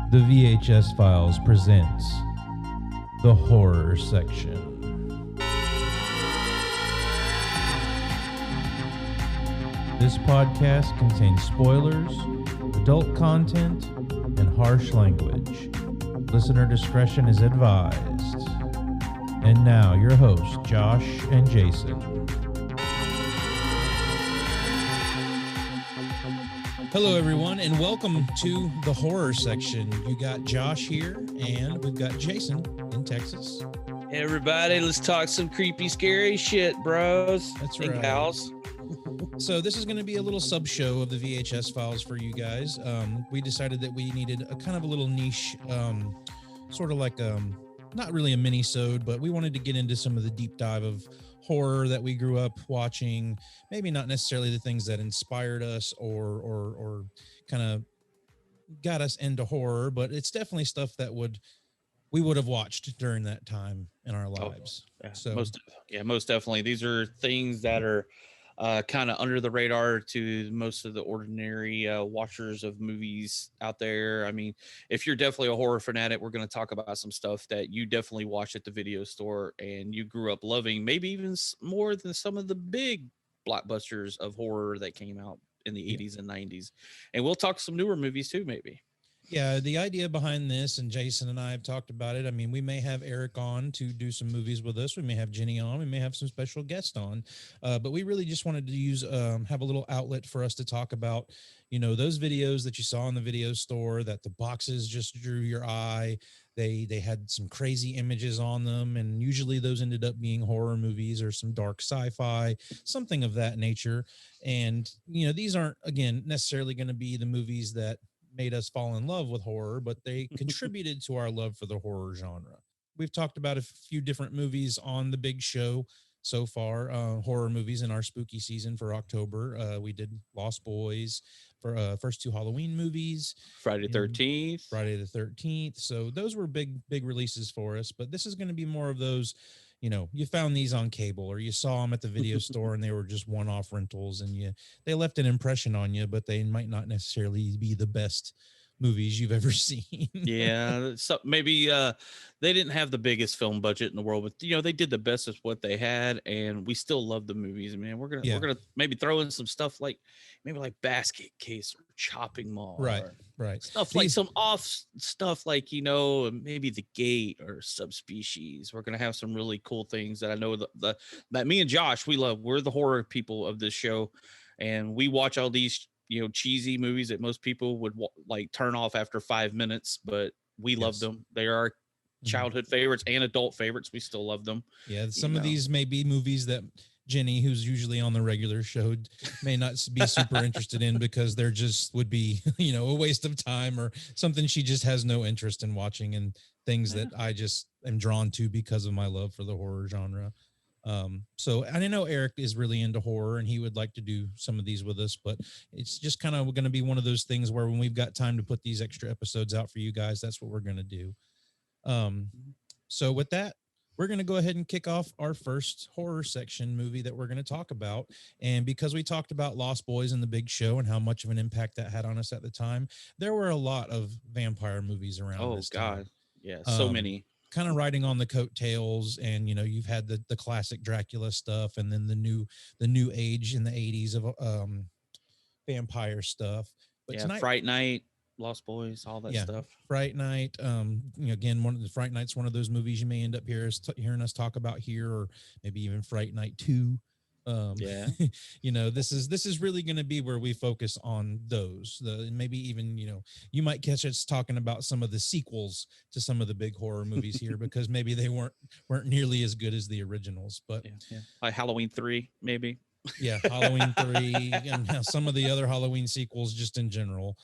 The VHS Files presents the horror section. This podcast contains spoilers, adult content, and harsh language. Listener discretion is advised. And now your hosts, Josh and Jason. Hello, everyone, and welcome to the horror section. You got Josh here, and we've got Jason in Texas. Hey, everybody, let's talk some creepy, scary shit, bros. That's and right. gals. So this is going to be a little sub-show of the VHS Files for you guys. We decided that we needed a kind of a little niche, sort of like not really a mini-sode, but we wanted to get into some of the deep dive of horror that we grew up watching. Maybe not necessarily the things that inspired us or kind of got us into horror, but it's definitely stuff that we would have watched during that time in our lives. Yeah, so most definitely. These are things that are kind of under the radar to most of the ordinary watchers of movies out there. I mean, if you're definitely a horror fanatic, we're going to talk about some stuff that you definitely watched at the video store and you grew up loving, maybe even more than some of the big blockbusters of horror that came out in the 80s and 90s. And we'll talk some newer movies too, maybe. Yeah, the idea behind this, and Jason and I have talked about it. I mean, we may have Eric on to do some movies with us. We may have Jenny on. We may have some special guests on. But we really just wanted to use, have a little outlet for us to talk about, those videos that you saw in the video store, that the boxes just drew your eye. They had some crazy images on them, and usually those ended up being horror movies or some dark sci-fi, something of that nature. And, these aren't, again, necessarily going to be the movies that made us fall in love with horror, but they contributed to our love for the horror genre. We've talked about a few different movies on the big show so far, horror movies in our spooky season for October. We did Lost Boys for first two Halloween movies. Friday the 13th. So those were big releases for us, but this is going to be more of those, you found these on cable or you saw them at the video store and they were just one-off rentals and they left an impression on you, but they might not necessarily be the best movies you've ever seen. Yeah, so maybe they didn't have the biggest film budget in the world, but they did the best with what they had, and we still love the movies. Man, we're gonna maybe throw in some stuff like Basket Case or Chopping Mall, right. Stuff like some off stuff like maybe The Gate or Subspecies. We're gonna have some really cool things that I know that me and Josh we love. We're the horror people of this show, and we watch all these cheesy movies that most people would turn off after 5 minutes, but we love them. They are our childhood favorites and adult favorites. We still love them. Yeah, some of these may be movies that Jenny, who's usually on the regular show, may not be super interested in because they're just would be, a waste of time or something she just has no interest in watching, and things that I just am drawn to because of my love for the horror genre. So I know Eric is really into horror and he would like to do some of these with us, but it's just kind of going to be one of those things where when we've got time to put these extra episodes out for you guys, that's what we're going to do. So with that, we're going to go ahead and kick off our first horror section movie that we're going to talk about. And because we talked about Lost Boys and the Big Show and how much of an impact that had on us at the time, there were a lot of vampire movies around this time. Oh God. Yeah. So many. Kind of riding on the coattails, and you've had the classic Dracula stuff, and then the new age in the 80s of vampire stuff. But tonight, Fright Night, Lost Boys, all that stuff. Fright Night. Again, Fright Night's one of those movies you may end up hearing us talk about here, or maybe even Fright Night 2. This is really going to be where we focus on those. Maybe even you might catch us talking about some of the sequels to some of the big horror movies here because maybe they weren't nearly as good as the originals. But like Halloween 3, maybe. Yeah, Halloween 3 and some of the other Halloween sequels just in general.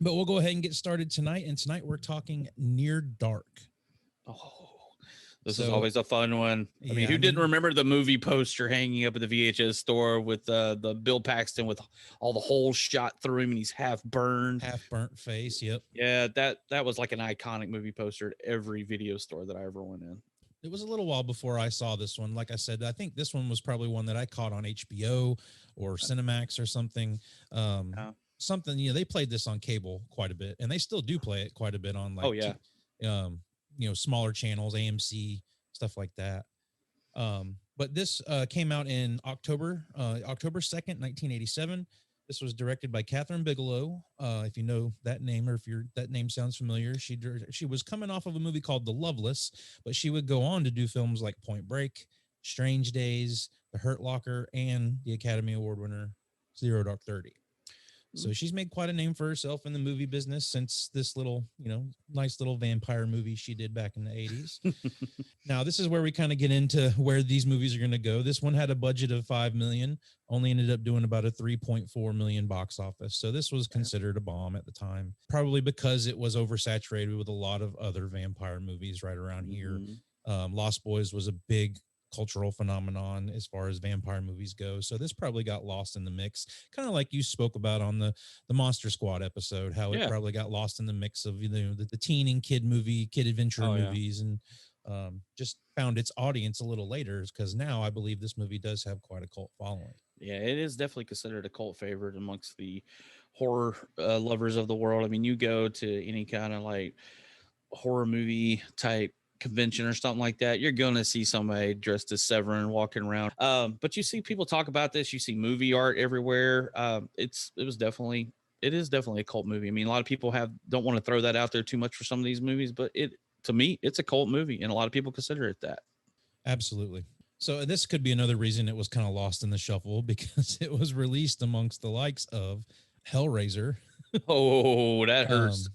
But we'll go ahead and get started tonight. And tonight we're talking Near Dark. This is always a fun one. I mean, who didn't remember the movie poster hanging up at the VHS store with the Bill Paxton with all the holes shot through him and he's half burnt face? Yep. Yeah, that was like an iconic movie poster at every video store that I ever went in. It was a little while before I saw this one. Like I said, I think this one was probably one that I caught on HBO or Cinemax or something. something, they played this on cable quite a bit, and they still do play it quite a bit on, like, Oh yeah. smaller channels, AMC, stuff like that. But this came out in October 2nd, 1987. This was directed by Catherine Bigelow. If you know that name, or if that name sounds familiar, she was coming off of a movie called The Loveless, but she would go on to do films like Point Break, Strange Days, The Hurt Locker, and the Academy Award winner Zero Dark 30. So she's made quite a name for herself in the movie business since this little, nice little vampire movie she did back in the 80s. Now, this is where we kind of get into where these movies are going to go. This one had a budget of $5 million, only ended up doing about a $3.4 million box office. So this was considered a bomb at the time, probably because it was oversaturated with a lot of other vampire movies right around here. Lost Boys was a big cultural phenomenon as far as vampire movies go. So this probably got lost in the mix, kind of like you spoke about on the Monster Squad episode, how it probably got lost in the mix of, the teen and kid adventure movies, and just found its audience a little later, because now I believe this movie does have quite a cult following. Yeah, it is definitely considered a cult favorite amongst the horror lovers of the world. I mean, you go to any kind of like horror movie type convention or something like that, you're going to see somebody dressed as Severin walking around. But you see people talk about this. You see movie art everywhere. It is definitely a cult movie. I mean, a lot of people don't want to throw that out there too much for some of these movies, but to me, it's a cult movie, and a lot of people consider it that. Absolutely. So this could be another reason it was kind of lost in the shuffle, because it was released amongst the likes of Hellraiser. Oh, that hurts.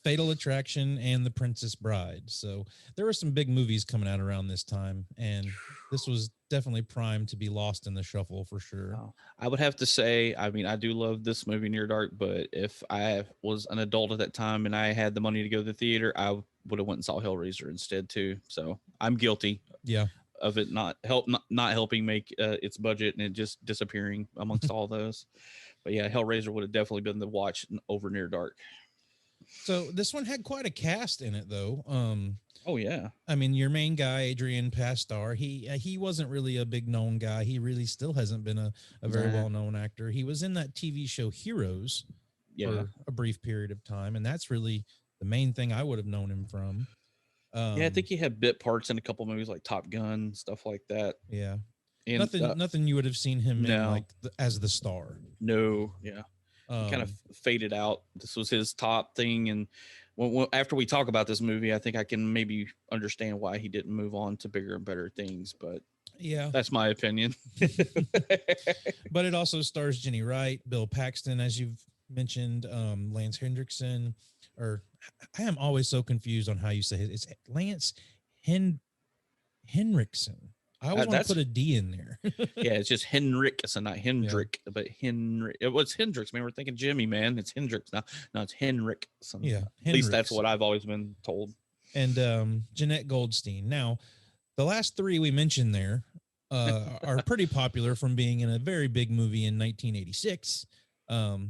Fatal Attraction, and The Princess Bride. So there were some big movies coming out around this time, and this was definitely primed to be lost in the shuffle for sure. I would have to say, I mean, I do love this movie Near Dark, but if I was an adult at that time and I had the money to go to the theater, I would have went and saw Hellraiser instead too. So I'm guilty. Yeah. Of it not helping make its budget, and it just disappearing amongst all those. But yeah, Hellraiser would have definitely been the watch over Near Dark. So this one had quite a cast in it, though. Oh yeah, I mean, your main guy, Adrian Pastar, he wasn't really a big known guy. He really still hasn't been a very well known actor. He was in that TV show Heroes for a brief period of time, and that's really the main thing I would have known him from. I think he had bit parts in a couple movies like Top Gun, stuff like that. Yeah, and nothing you would have seen him in like as the star. No, yeah. He kind of faded out. This was his top thing, and after we talk about this movie, I think I can maybe understand why he didn't move on to bigger and better things. But yeah, that's my opinion. But it also stars Jenny Wright, Bill Paxton, as you've mentioned, Lance Hendrickson, or I am always so confused on how you say it. It's Lance Henriksen. I always want to put a D in there. Yeah, it's just Henriksen, not Hendrick, but Henrik. It was Hendricks, man. We're thinking Jimmy, man. It's Hendricks now. No, it's Henriksen. Yeah, at least that's what I've always been told. And Jeanette Goldstein. Now, the last three we mentioned there are pretty popular from being in a very big movie in 1986.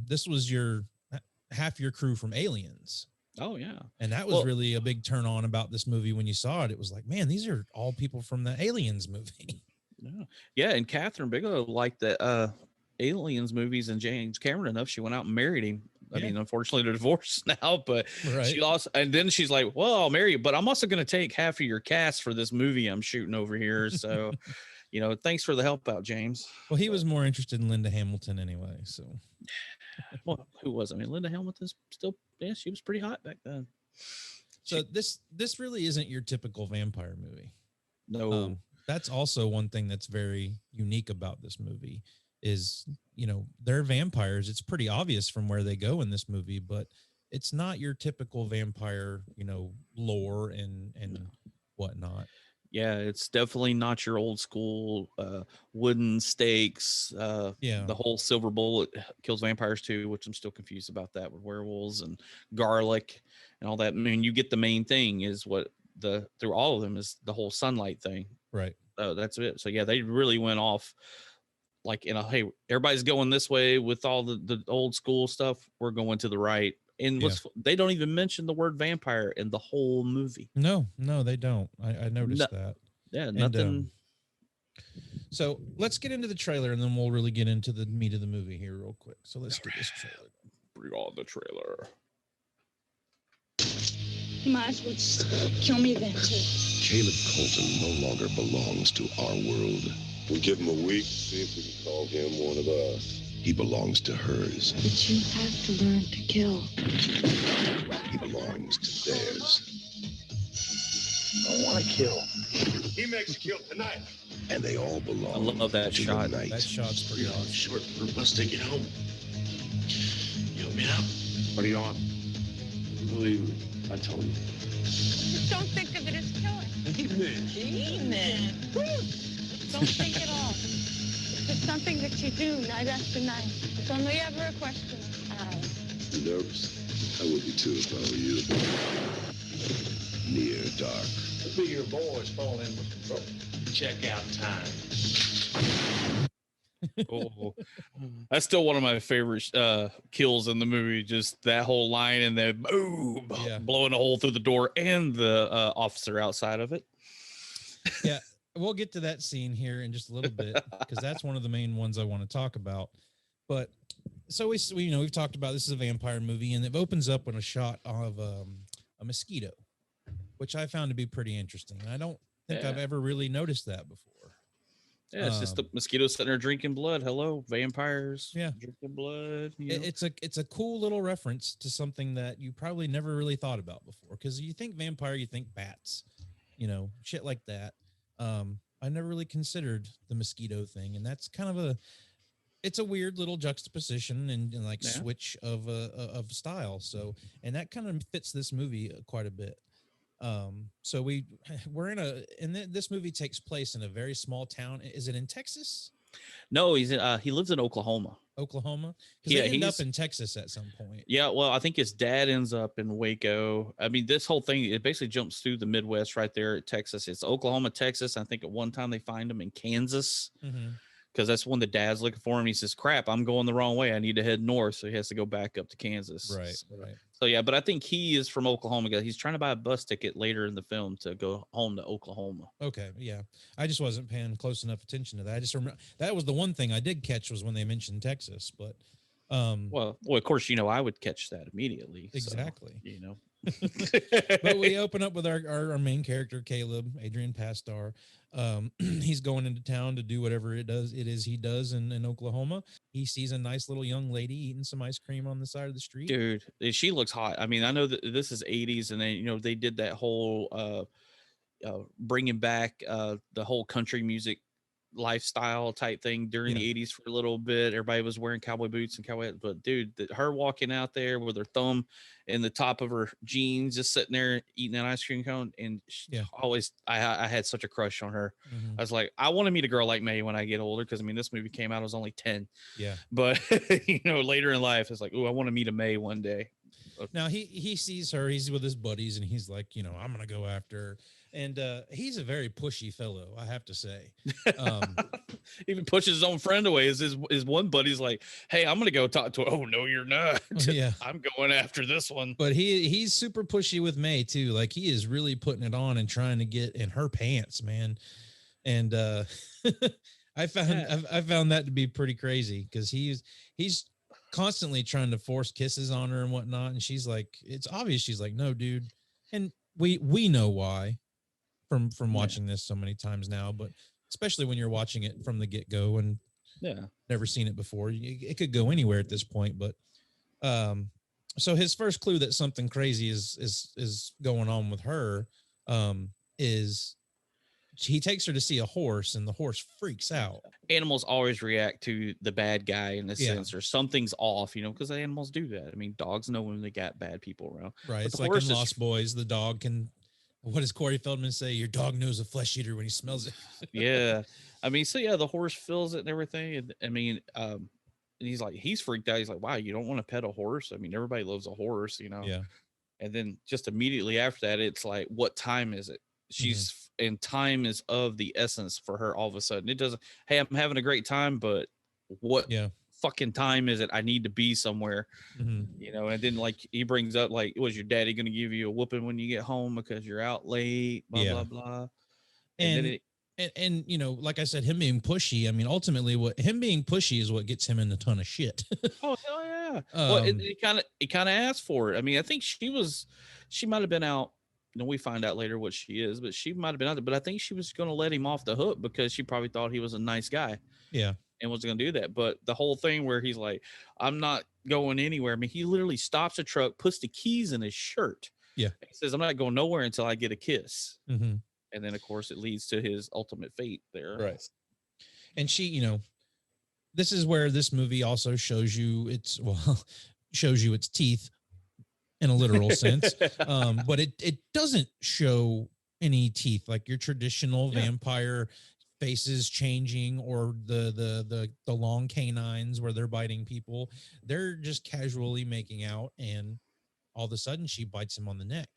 This was half your crew from Aliens. Oh yeah, and that was really a big turn on about this movie when you saw it. It was like, man, these are all people from the Aliens movie. Yeah, and Catherine Bigelow liked the Aliens movies and James Cameron enough. She went out and married him. I mean, unfortunately, they're divorced now, but she lost. And then she's like, "Well, I'll marry you, but I'm also going to take half of your cast for this movie I'm shooting over here." So, thanks for the help out, James. Well, he was more interested in Linda Hamilton anyway. So. Well, who was? I mean, Linda Hamilton's still, she was pretty hot back then. So this really isn't your typical vampire movie. No. That's also one thing that's very unique about this movie is, they're vampires. It's pretty obvious from where they go in this movie, but it's not your typical vampire, lore and whatnot. Yeah, it's definitely not your old school wooden stakes. The whole silver bullet kills vampires too, which I'm still confused about that with werewolves and garlic and all that. I mean, you get the main thing is what through all of them is the whole sunlight thing. Right. That's it. So yeah, they really went off like hey, everybody's going this way with all the old school stuff. We're going to the right. And they don't even mention the word vampire in the whole movie. No, they don't. I noticed that. Yeah, nothing. So let's get into the trailer, and then we'll really get into the meat of the movie here real quick. So let's get this trailer. Bring on the trailer. You might as well just kill me then, too. Caleb Colton no longer belongs to our world. We give him a week, see if we can call him one of us. He belongs to hers. But you have to learn to kill. He belongs to theirs. I want to kill. He makes you kill tonight. And they all belong. I love that to shot. the night. That shot's pretty awesome. Short for a bus ticket home. You help me out? What are you on? Believe me, I told you. Just don't think of it as killing. Amen. Don't think at all. It's just something that you do night after night. It's only ever a question of how. You nervous? I would be too if I were you. Near dark. Could be your boys falling in with control. Check out time. Oh, that's still one of my favorite kills in the movie. Just that whole line and then boom, blowing a hole through the door and the officer outside of it. Yeah, we'll get to that scene here in just a little bit because that's one of the main ones I want to talk about. But so we we've talked about this is a vampire movie, and it opens up with a shot of a mosquito, which I found to be pretty interesting. I don't think I've ever really noticed that before. Yeah, it's just the mosquitoes sitting there drinking blood. Hello, vampires. Yeah, drinking blood. You know? It's a cool little reference to something that you probably never really thought about before. Because you think vampire, you think bats, shit like that. I never really considered the mosquito thing, and that's kind of it's a weird little juxtaposition and switch of style. So, and that kind of fits this movie quite a bit. So we're this movie takes place in a very small town. Is it in Texas? No, he lives in Oklahoma. Because they end up in Texas at some point. Yeah, well, I think his dad ends up in Waco. I mean, this whole thing, it basically jumps through the Midwest right there at Texas. It's Oklahoma, Texas. I think at one time they find him in Kansas. Mm-hmm. Because that's when the dad's looking for him. He says, crap, I'm going the wrong way. I need to head north. So he has to go back up to Kansas. Right. So, yeah, but I think he is from Oklahoma. He's trying to buy a bus ticket later in the film to go home to Oklahoma. Okay, yeah. I just wasn't paying close enough attention to that. I just remember that was the one thing I did catch was when they mentioned Texas. But, well, of course, I would catch that immediately. Exactly. So, But we open up with our main character, Caleb, Adrian Pastar. He's going into town to do whatever it is he does in Oklahoma. He sees a nice little young lady eating some ice cream on the side of the street. Dude, she looks hot. I mean, I know that this is 80s, and then they did that whole bringing back the whole country music lifestyle type thing during the 80s for a little bit. Everybody was wearing cowboy boots and cowboy, but dude, her walking out there with her thumb in the top of her jeans, just sitting there eating an ice cream cone, and I had such a crush on her. Mm-hmm. I was like, I want to meet a girl like May when I get older, because I mean, this movie came out, I was only 10. Yeah, but later in life, it's like, oh, I want to meet a May one day. Now he sees her, he's with his buddies, and he's like, I'm gonna go after her. And he's a very pushy fellow, I have to say. Even pushes his own friend away. His one buddy's like, hey, I'm gonna go talk to her. Oh no, you're not. Yeah, I'm going after this one. But he's super pushy with May too. Like, he is really putting it on and trying to get in her pants, man. And I found that to be pretty crazy, because he's constantly trying to force kisses on her and whatnot, and she's like, it's obvious she's like, no, dude. And we know why from watching this so many times now, but especially when you're watching it from the get-go and never seen it before, it could go anywhere at this point. But so his first clue that something crazy is going on with her is he takes her to see a horse, and the horse freaks out. Animals always react to the bad guy in a sense, or something's off, because animals do that. I mean, dogs know when they got bad people around. Right. It's like in Lost Boys, the dog can, what does Corey Feldman say? Your dog knows a flesh eater when he smells it. Yeah. I mean, so the horse feels it and everything. And I mean, and he's freaked out. He's like, wow, you don't want to pet a horse? I mean, everybody loves a horse, Yeah. And then just immediately after that, it's like, what time is it? She's and time is of the essence for her all of a sudden. It doesn't, hey, I'm having a great time, but what fucking time is it? I need to be somewhere. And then he brings up, was your daddy going to give you a whooping when you get home because you're out late, blah blah blah. And And you know, like I said, him being pushy. I mean, ultimately, what him being pushy is what gets him in a ton of shit. Oh hell yeah! Well, it kind of asked for it. I mean, I think she might have been out. You know, we find out later what she is, but she might have been out there. But I think she was going to let him off the hook because she probably thought he was a nice guy. Yeah. And was going to do that. But the whole thing where he's like, I'm not going anywhere. I mean, he literally stops a truck, puts the keys in his shirt. Yeah. He says, I'm not going nowhere until I get a kiss. Mm-hmm. And then, of course, it leads to his ultimate fate there. Right. And she, you know, this is where this movie also shows you its teeth in a literal sense. But it doesn't show any teeth like your traditional vampire faces changing or the long canines where they're biting people. They're just casually making out, and all of a sudden she bites him on the neck.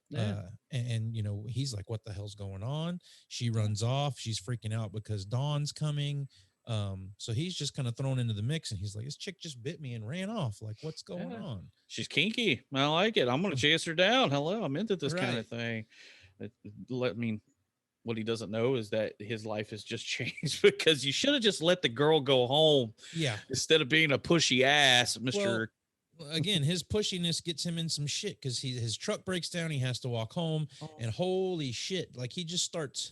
Yeah. And you know, he's like, what the hell's going on? She runs off. She's freaking out because Dawn's coming. So he's just kind of thrown into the mix, and he's like, this chick just bit me and ran off. Like, what's going on? She's kinky. I like it. I'm going to chase her down. Hello. I'm into this kind of thing. What he doesn't know is that his life has just changed because you should have just let the girl go home. Yeah. Instead of being a pushy ass, Mr. Well, again, his pushiness gets him in some shit because his truck breaks down. He has to walk home, and holy shit, like he just starts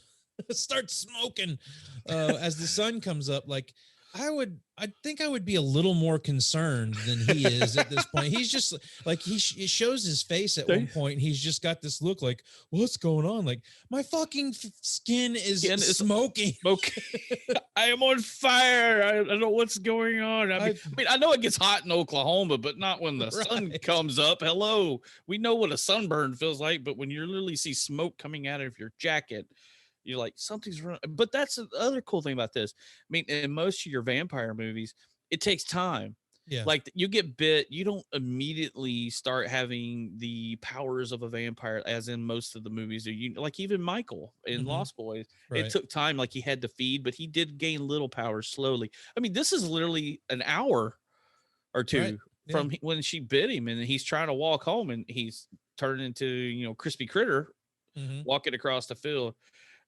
smoking as the sun comes up. Like I think I would be a little more concerned than he is at this point. He's just like, it shows his face at one point. He's just got this look like, what's going on? Like, my fucking skin is smoking. I am on fire. I don't know what's going on. I mean, I know it gets hot in Oklahoma, but not when the sun comes up. Hello. We know what a sunburn feels like, but when you literally see smoke coming out of your jacket, you're like, something's wrong. But that's the other cool thing about this. I mean, in most of your vampire movies, it takes time. Yeah. Like you get bit, you don't immediately start having the powers of a vampire, as in most of the movies. Like even Michael in Lost Boys, it took time. Like he had to feed, but he did gain little powers slowly. I mean, this is literally an hour or two from when she bit him, and he's trying to walk home, and he's turned into, crispy critter walking across the field.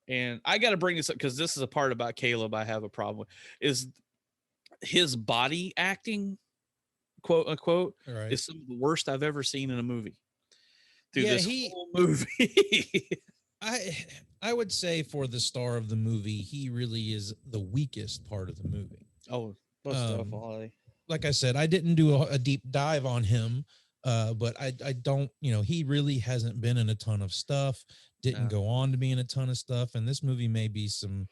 And I got to bring this up because this is a part about Caleb I have a problem with, is his body acting, quote unquote, is some of the worst I've ever seen in a movie. Through this whole movie. I would say for the star of the movie, he really is the weakest part of the movie. Oh, most definitely. Like I said, I didn't do a deep dive on him, but I don't, he really hasn't been in a ton of stuff. Didn't go on to be in a ton of stuff, and this movie may be some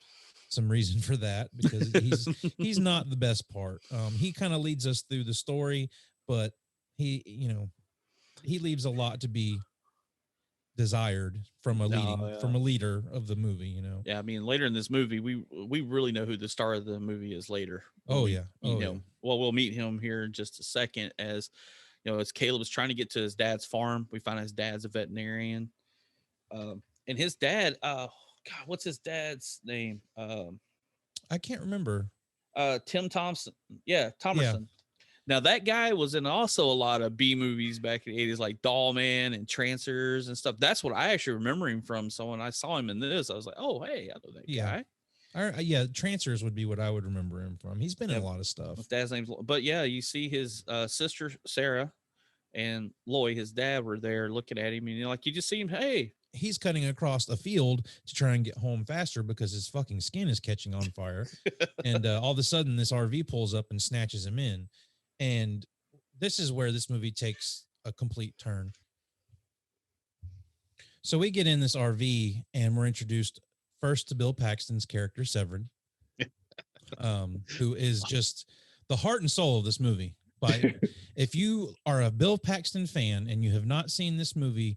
reason for that because he's not the best part. He kind of leads us through the story, but he leaves a lot to be desired from a leader of the movie. Yeah, I mean, later in this movie, we really know who the star of the movie is later. Oh yeah, Well, we'll meet him here in just a second. As as Caleb is trying to get to his dad's farm, we find out his dad's a veterinarian. And his dad, what's his dad's name? I can't remember. Tim Thompson. Yeah, Thomerson. Yeah. Now that guy was in also a lot of B movies back in the 80s, like Doll Man and Trancers and stuff. That's what I actually remember him from. So when I saw him in this, I was like, oh, hey, I know that guy. Trancers would be what I would remember him from. He's been in a lot of stuff. His dad's name's, but yeah, you see his sister Sarah and Loy, his dad, were there looking at him, and you just see him. Hey, he's cutting across the field to try and get home faster because his fucking skin is catching on fire. And all of a sudden, this RV pulls up and snatches him in. And this is where this movie takes a complete turn. So we get in this RV and we're introduced first to Bill Paxton's character, Severin, who is just the heart and soul of this movie. But if you are a Bill Paxton fan and you have not seen this movie,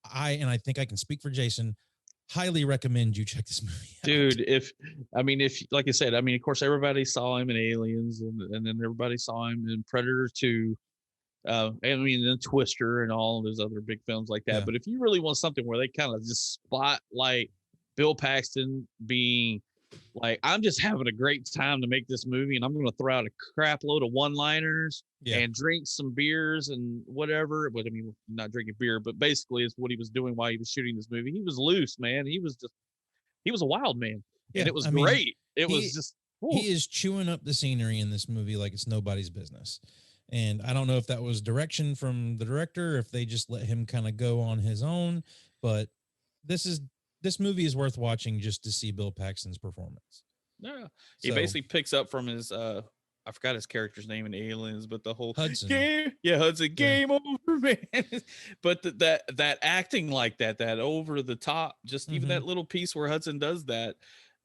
I think I can speak for Jason, highly recommend you check this movie out. Dude, if like I said, of course everybody saw him in Aliens, and then everybody saw him in Predator 2, and then Twister and all those other big films like that. Yeah. But if you really want something where they kind of just spotlight Bill Paxton being like, I'm just having a great time to make this movie, and I'm going to throw out a crap load of one-liners and drink some beers and whatever. But not drinking beer, but basically it's what he was doing while he was shooting this movie. He was loose, man. He was a wild man. and it was I mean, great. It he- was just he is chewing up the scenery in this movie like it's nobody's business. And I don't know if that was direction from the director, if they just let him kind of go on his own, but this movie is worth watching just to see Bill Paxton's performance. yeah. He So- basically picks up from his I forgot his character's name in Aliens, but the whole Hudson. game, Hudson, game over, man. But that acting like that over the top, just even that little piece where Hudson does that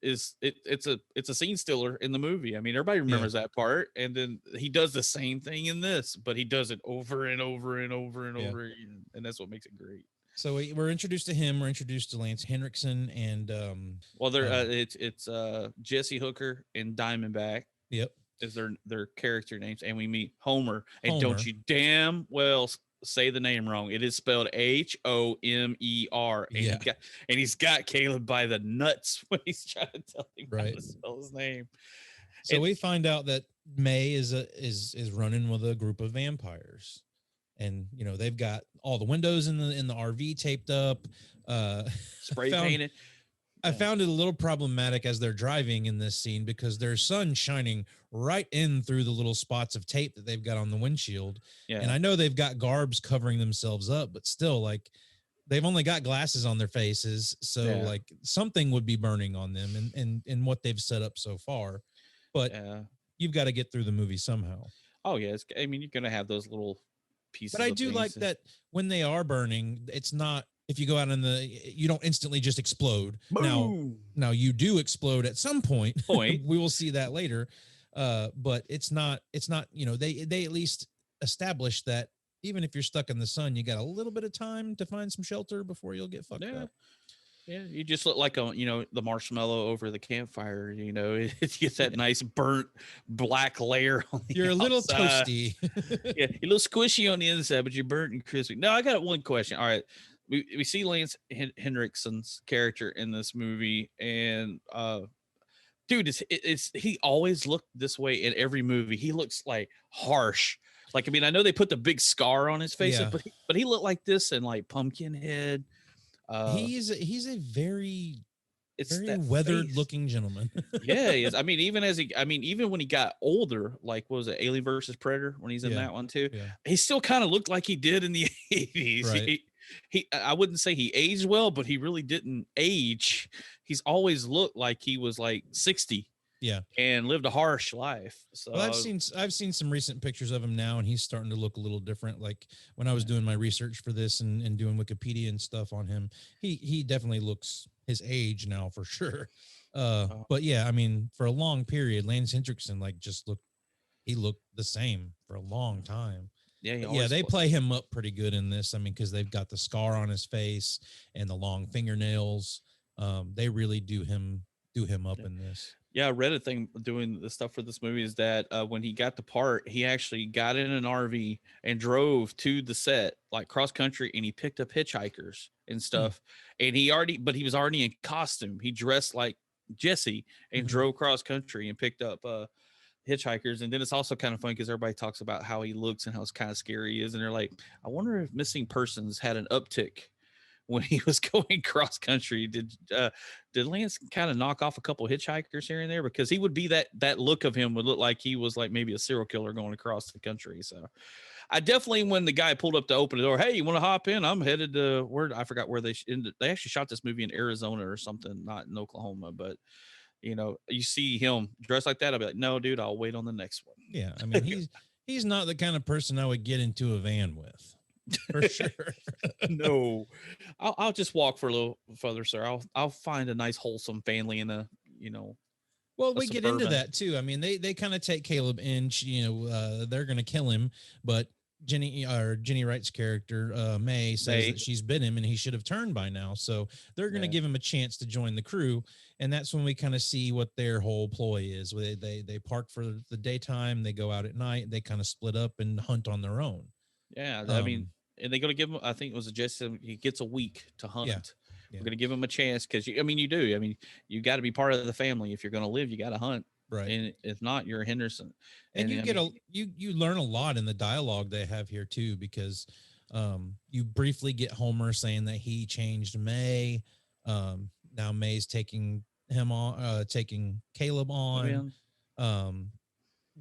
is it's a scene stealer in the movie. I mean, everybody remembers that part, and then he does the same thing in this, but he does it over and over and over and over again, and that's what makes it great. So we're introduced to him. We're introduced to Lance Henriksen and Well, it's Jesse Hooker and Diamondback. Yep. Is their character names, and we meet Homer. And Homer. don't you damn well say the name wrong. It is spelled Homer. And he's got Caleb by the nuts when he's trying to tell him how to spell his name. So we find out that May is running with a group of vampires, and they've got all the windows in the RV taped up, spray painted. I found it a little problematic as they're driving in this scene because there's sun shining right in through the little spots of tape that they've got on the windshield. Yeah. And I know they've got garbs covering themselves up, but still, like, they've only got glasses on their faces. So like something would be burning on them in what they've set up so far. But you've got to get through the movie somehow. Oh, yeah. I mean, you're going to have those little pieces. But I do like that when they are burning, it's not, if you go out you don't instantly just explode. Boom. Now you do explode at some point. We will see that later. But it's not, they at least establish that even if you're stuck in the sun, you got a little bit of time to find some shelter before you'll get fucked up. Yeah, you just look like the marshmallow over the campfire. You get that nice burnt black layer on the You're a little toasty. Yeah, you're a little squishy on the inside, but you're burnt and crispy. No, I got one question. All right. We see Lance Henriksen's character in this movie, and dude, he always looked this way in every movie. He looks like harsh. Like, I mean, I know they put the big scar on his face, but he looked like this in like Pumpkinhead. He's a very weathered looking gentleman. Yeah, he is. I mean, even when he got older, like, what was it, Alien versus Predator, when he's in that one too, he still kind of looked like he did in the 80s. Right. I wouldn't say he aged well, but he really didn't age. He's always looked like he was like 60. Yeah. And lived a harsh life. So well, I've seen some recent pictures of him now, and he's starting to look a little different. Like when I was doing my research for this and doing Wikipedia and stuff on him, he definitely looks his age now for sure. But yeah, I mean, for a long period, Lance Henriksen he looked the same for a long time. Yeah, they play him up pretty good in this. I mean, because they've got the scar on his face and the long fingernails. They really do him up in this. Yeah, I read a thing doing the stuff for this movie is that when he got the part, he actually got in an RV and drove to the set, like cross country, and he picked up hitchhikers and stuff. And he was already in costume. He dressed like Jesse and drove cross country and picked up hitchhikers. And then it's also kind of funny because everybody talks about how he looks and how kind of scary he is. And they're like, I wonder if missing persons had an uptick when he was going cross country. Did Lance kind of knock off a couple hitchhikers here and there? Because he would be that look of him would look like he was like maybe a serial killer going across the country. So I definitely, when the guy pulled up to open the door, hey, you want to hop in? I'm headed to I forgot where they actually shot this movie in Arizona or something, not in Oklahoma, but you see him dressed like that, I'll be like, no, dude, I'll wait on the next one. Yeah. I mean, he's not the kind of person I would get into a van with. For sure. No, I'll just walk for a little further, sir. I'll find a nice wholesome family in well, we get into that too. I mean, they kind of take Caleb in, they're going to kill him, but Jenny Wright's character, May, says that she's bit him and he should have turned by now. So they're going to give him a chance to join the crew. And that's when we kind of see what their whole ploy is. They park for the daytime. They go out at night. They kind of split up and hunt on their own. Yeah. I mean, and they're going to give him, I think it was suggested he gets a week to hunt. Yeah. We're going to give him a chance because, you do. I mean, you got to be part of the family. If you're going to live, you got to hunt. Right. And if not, you're a Henderson. And you learn a lot in the dialogue they have here too, because you briefly get Homer saying that he changed May. Now May's taking him on, taking Caleb on.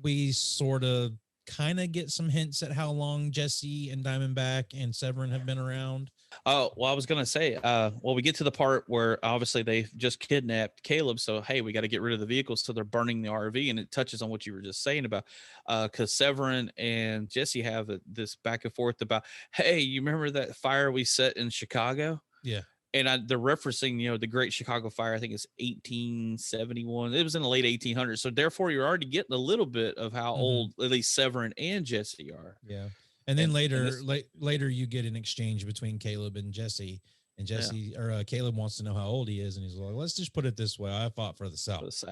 We sort of kind of get some hints at how long Jesse and Diamondback and Severin have been around. Oh, well, I was going to say, we get to the part where obviously they just kidnapped Caleb. So, hey, we got to get rid of the vehicles. So they're burning the RV, and it touches on what you were just saying about, because Severin and Jesse have this back and forth about, hey, you remember that fire we set in Chicago? Yeah. And they're referencing, the Great Chicago Fire. I think it's 1871. It was in the late 1800s. So therefore, you're already getting a little bit of how old at least Severin and Jesse are. Yeah. And then later you get an exchange between Caleb and Jesse. And Jesse or Caleb wants to know how old he is, and he's like, "Let's just put it this way: I fought for the South,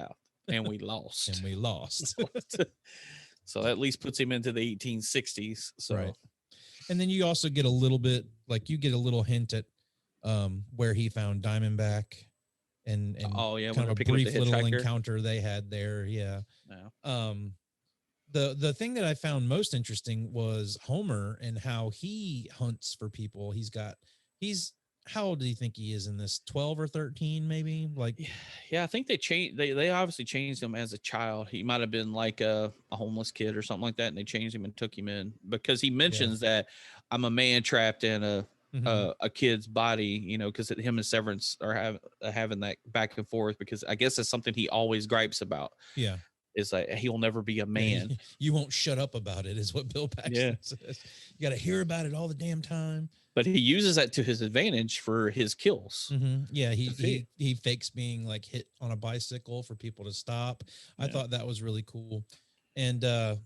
and we lost, and we lost." So that at least puts him into the 1860s. So, right. And then you also get a little bit, you get a little hint at where he found Diamondback, and kind of a brief little encounter they had there. Yeah. The thing that I found most interesting was Homer and how he hunts for people. He's how old do you think he is in this? 12 or 13, maybe? I think they changed. They obviously changed him as a child. He might have been like a homeless kid or something like that, and they changed him and took him in because he mentions that I'm a man trapped in a kid's body, because him and Severance are having that back and forth, because I guess it's something he always gripes about. Yeah. It's like he will never be a man. Yeah, you won't shut up about it, is what Bill Paxton says. You got to hear about it all the damn time. But he uses that to his advantage for his kills. Mm-hmm. Yeah, he fakes being hit on a bicycle for people to stop. I thought that was really cool. And the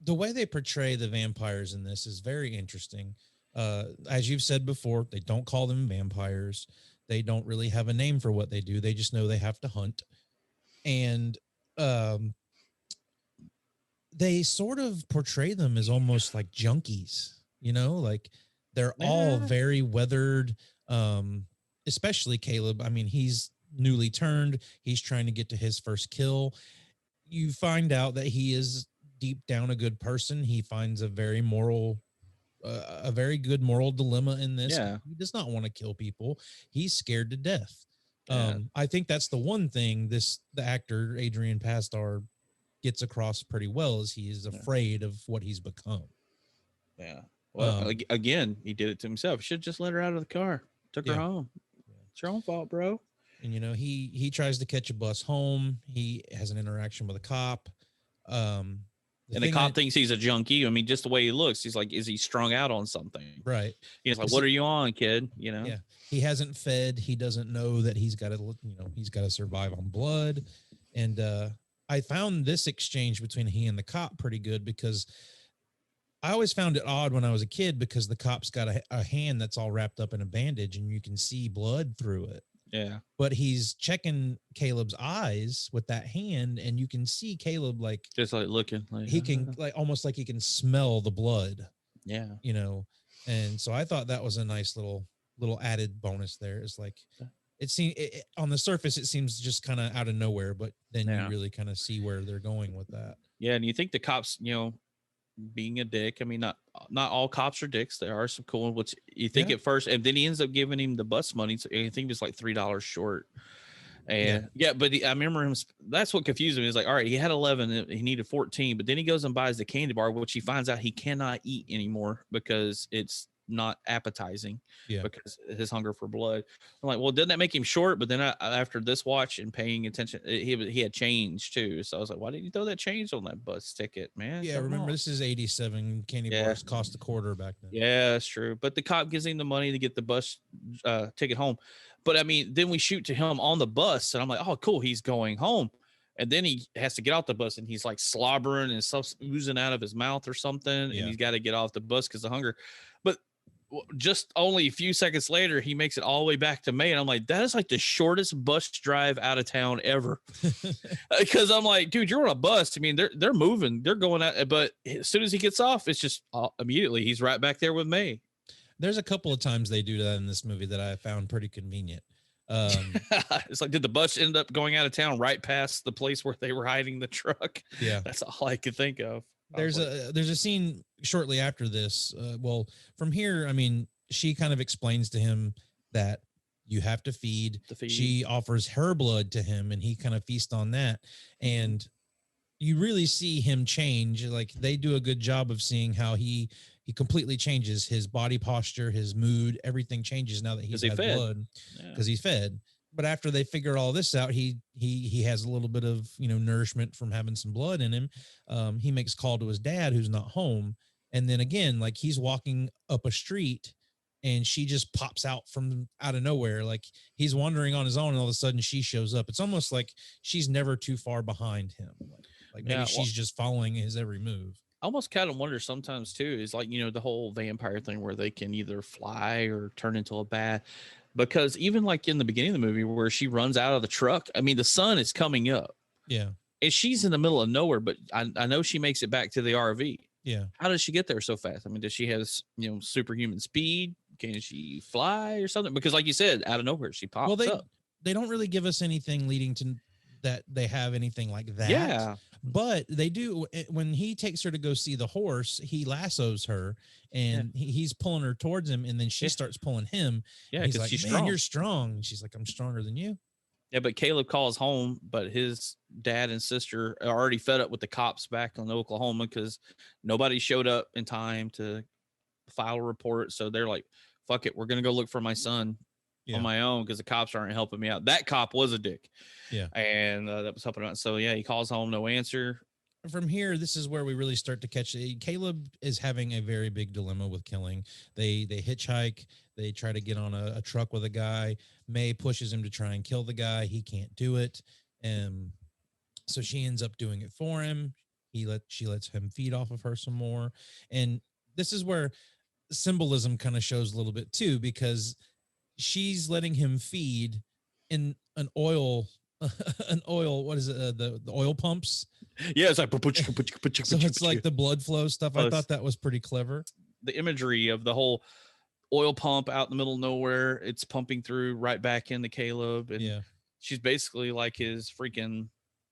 way they portray the vampires in this is very interesting. As you've said before, they don't call them vampires. They don't really have a name for what they do. They just know they have to hunt. And they sort of portray them as almost like junkies, they're all very weathered, especially Caleb. I mean, he's newly turned. He's trying to get to his first kill. You find out that he is deep down a good person. He finds a very good moral dilemma in this. Yeah. He does not want to kill people. He's scared to death. I think that's the one thing the actor Adrian Pasdar gets across pretty well, is he is afraid of what he's become. Yeah. Well, again, he did it to himself. Should just let her out of the car. Took her home. It's your own fault, bro. And he tries to catch a bus home. He has an interaction with a cop. And the cop thinks he's a junkie. I mean, just the way he looks, he's like, is he strung out on something? Right. He's like, what are you on, kid? Yeah. He hasn't fed. He doesn't know that he's got to survive on blood. And I found this exchange between he and the cop pretty good, because I always found it odd when I was a kid, because the cop's got a hand that's all wrapped up in a bandage and you can see blood through it. Yeah. But he's checking Caleb's eyes with that hand, and you can see Caleb just looking like he can almost like he can smell the blood. Yeah. And so I thought that was a nice little added bonus there. It's it seems on the surface, it seems just kind of out of nowhere, but then you really kind of see where they're going with that. Yeah. And you think the cops, being a dick. I mean, not all cops are dicks. There are some cool ones, which you think at first, and then he ends up giving him the bus money. So I think it's like $3 short. And but I remember him. That's what confused me. He's like, all right, he had 11, he needed 14, but then he goes and buys the candy bar, which he finds out he cannot eat anymore because it's not appetizing. Yeah, because his hunger for blood. I'm like, well, didn't that make him short? But then after this watch and paying attention, he had change too. So I was like, why didn't you throw that change on that bus ticket, man? Yeah, remember this is 87. Candy bars cost a quarter back then. Yeah, that's true. But the cop gives him the money to get the bus ticket home. But I mean, then we shoot to him on the bus, and I'm like, oh, cool, he's going home. And then he has to get off the bus, and he's like slobbering and stuff's oozing out of his mouth or something. And he's got to get off the bus because of hunger. But just only a few seconds later, he makes it all the way back to May. And I'm like, that is like the shortest bus drive out of town ever. Because I'm like, dude, you're on a bus. I mean, they're moving, they're going out. But as soon as he gets off, it's just immediately he's right back there with May. There's a couple of times they do that in this movie that I found pretty convenient. It's like, did the bus end up going out of town right past the place where they were hiding the truck? Yeah, that's all I could think of. There's a scene shortly after this. Well, from here, I mean, she kind of explains to him that you have to feed. To feed. She offers her blood to him, and he kind of feasts on that. And you really see him change. Like, they do a good job of seeing how he completely changes his body posture, his mood, everything changes now that he's had blood, because he's fed. But after they figure all this out, he has a little bit of, nourishment from having some blood in him. He makes a call to his dad, who's not home. And then again, like, he's walking up a street and she just pops out from out of nowhere. Like, he's wandering on his own and all of a sudden she shows up. It's almost like she's never too far behind him. Like maybe she's just following his every move. I almost kind of wonder sometimes too, is like, the whole vampire thing where they can either fly or turn into a bat. Because even like in the beginning of the movie where she runs out of the truck, I mean, the sun is coming up. Yeah. And she's in the middle of nowhere, but I know she makes it back to the RV. Yeah. How does she get there so fast? I mean, does she have, superhuman speed? Can she fly or something? Because like you said, out of nowhere, she pops up. They don't really give us anything leading to that they have anything like that. Yeah. But they do. When he takes her to go see the horse, he lassos her and he's pulling her towards him. And then she starts pulling him. Yeah. He's like, she's man, strong. you're strong. And she's like, I'm stronger than you. Yeah. But Caleb calls home, but his dad and sister are already fed up with the cops back in Oklahoma because nobody showed up in time to file a report. So they're like, fuck it. We're going to go look for my son on my own because the cops aren't helping me out. That cop was a dick. Yeah. And that was helping out. So yeah, he calls home, no answer. From here, this is where we really start to catch it. Caleb is having a very big dilemma with killing. They hitchhike. They try to get on a truck with a guy. May pushes him to try and kill the guy. He can't do it. And so she ends up doing it for him. She lets him feed off of her some more. And this is where symbolism kind of shows a little bit too, because she's letting him feed in an oil, what is it? The oil pumps. Yeah. It's like, so it's like the blood flow stuff. I thought that was pretty clever. The imagery of the whole oil pump out in the middle of nowhere, it's pumping through right back into Caleb. And she's basically like his freaking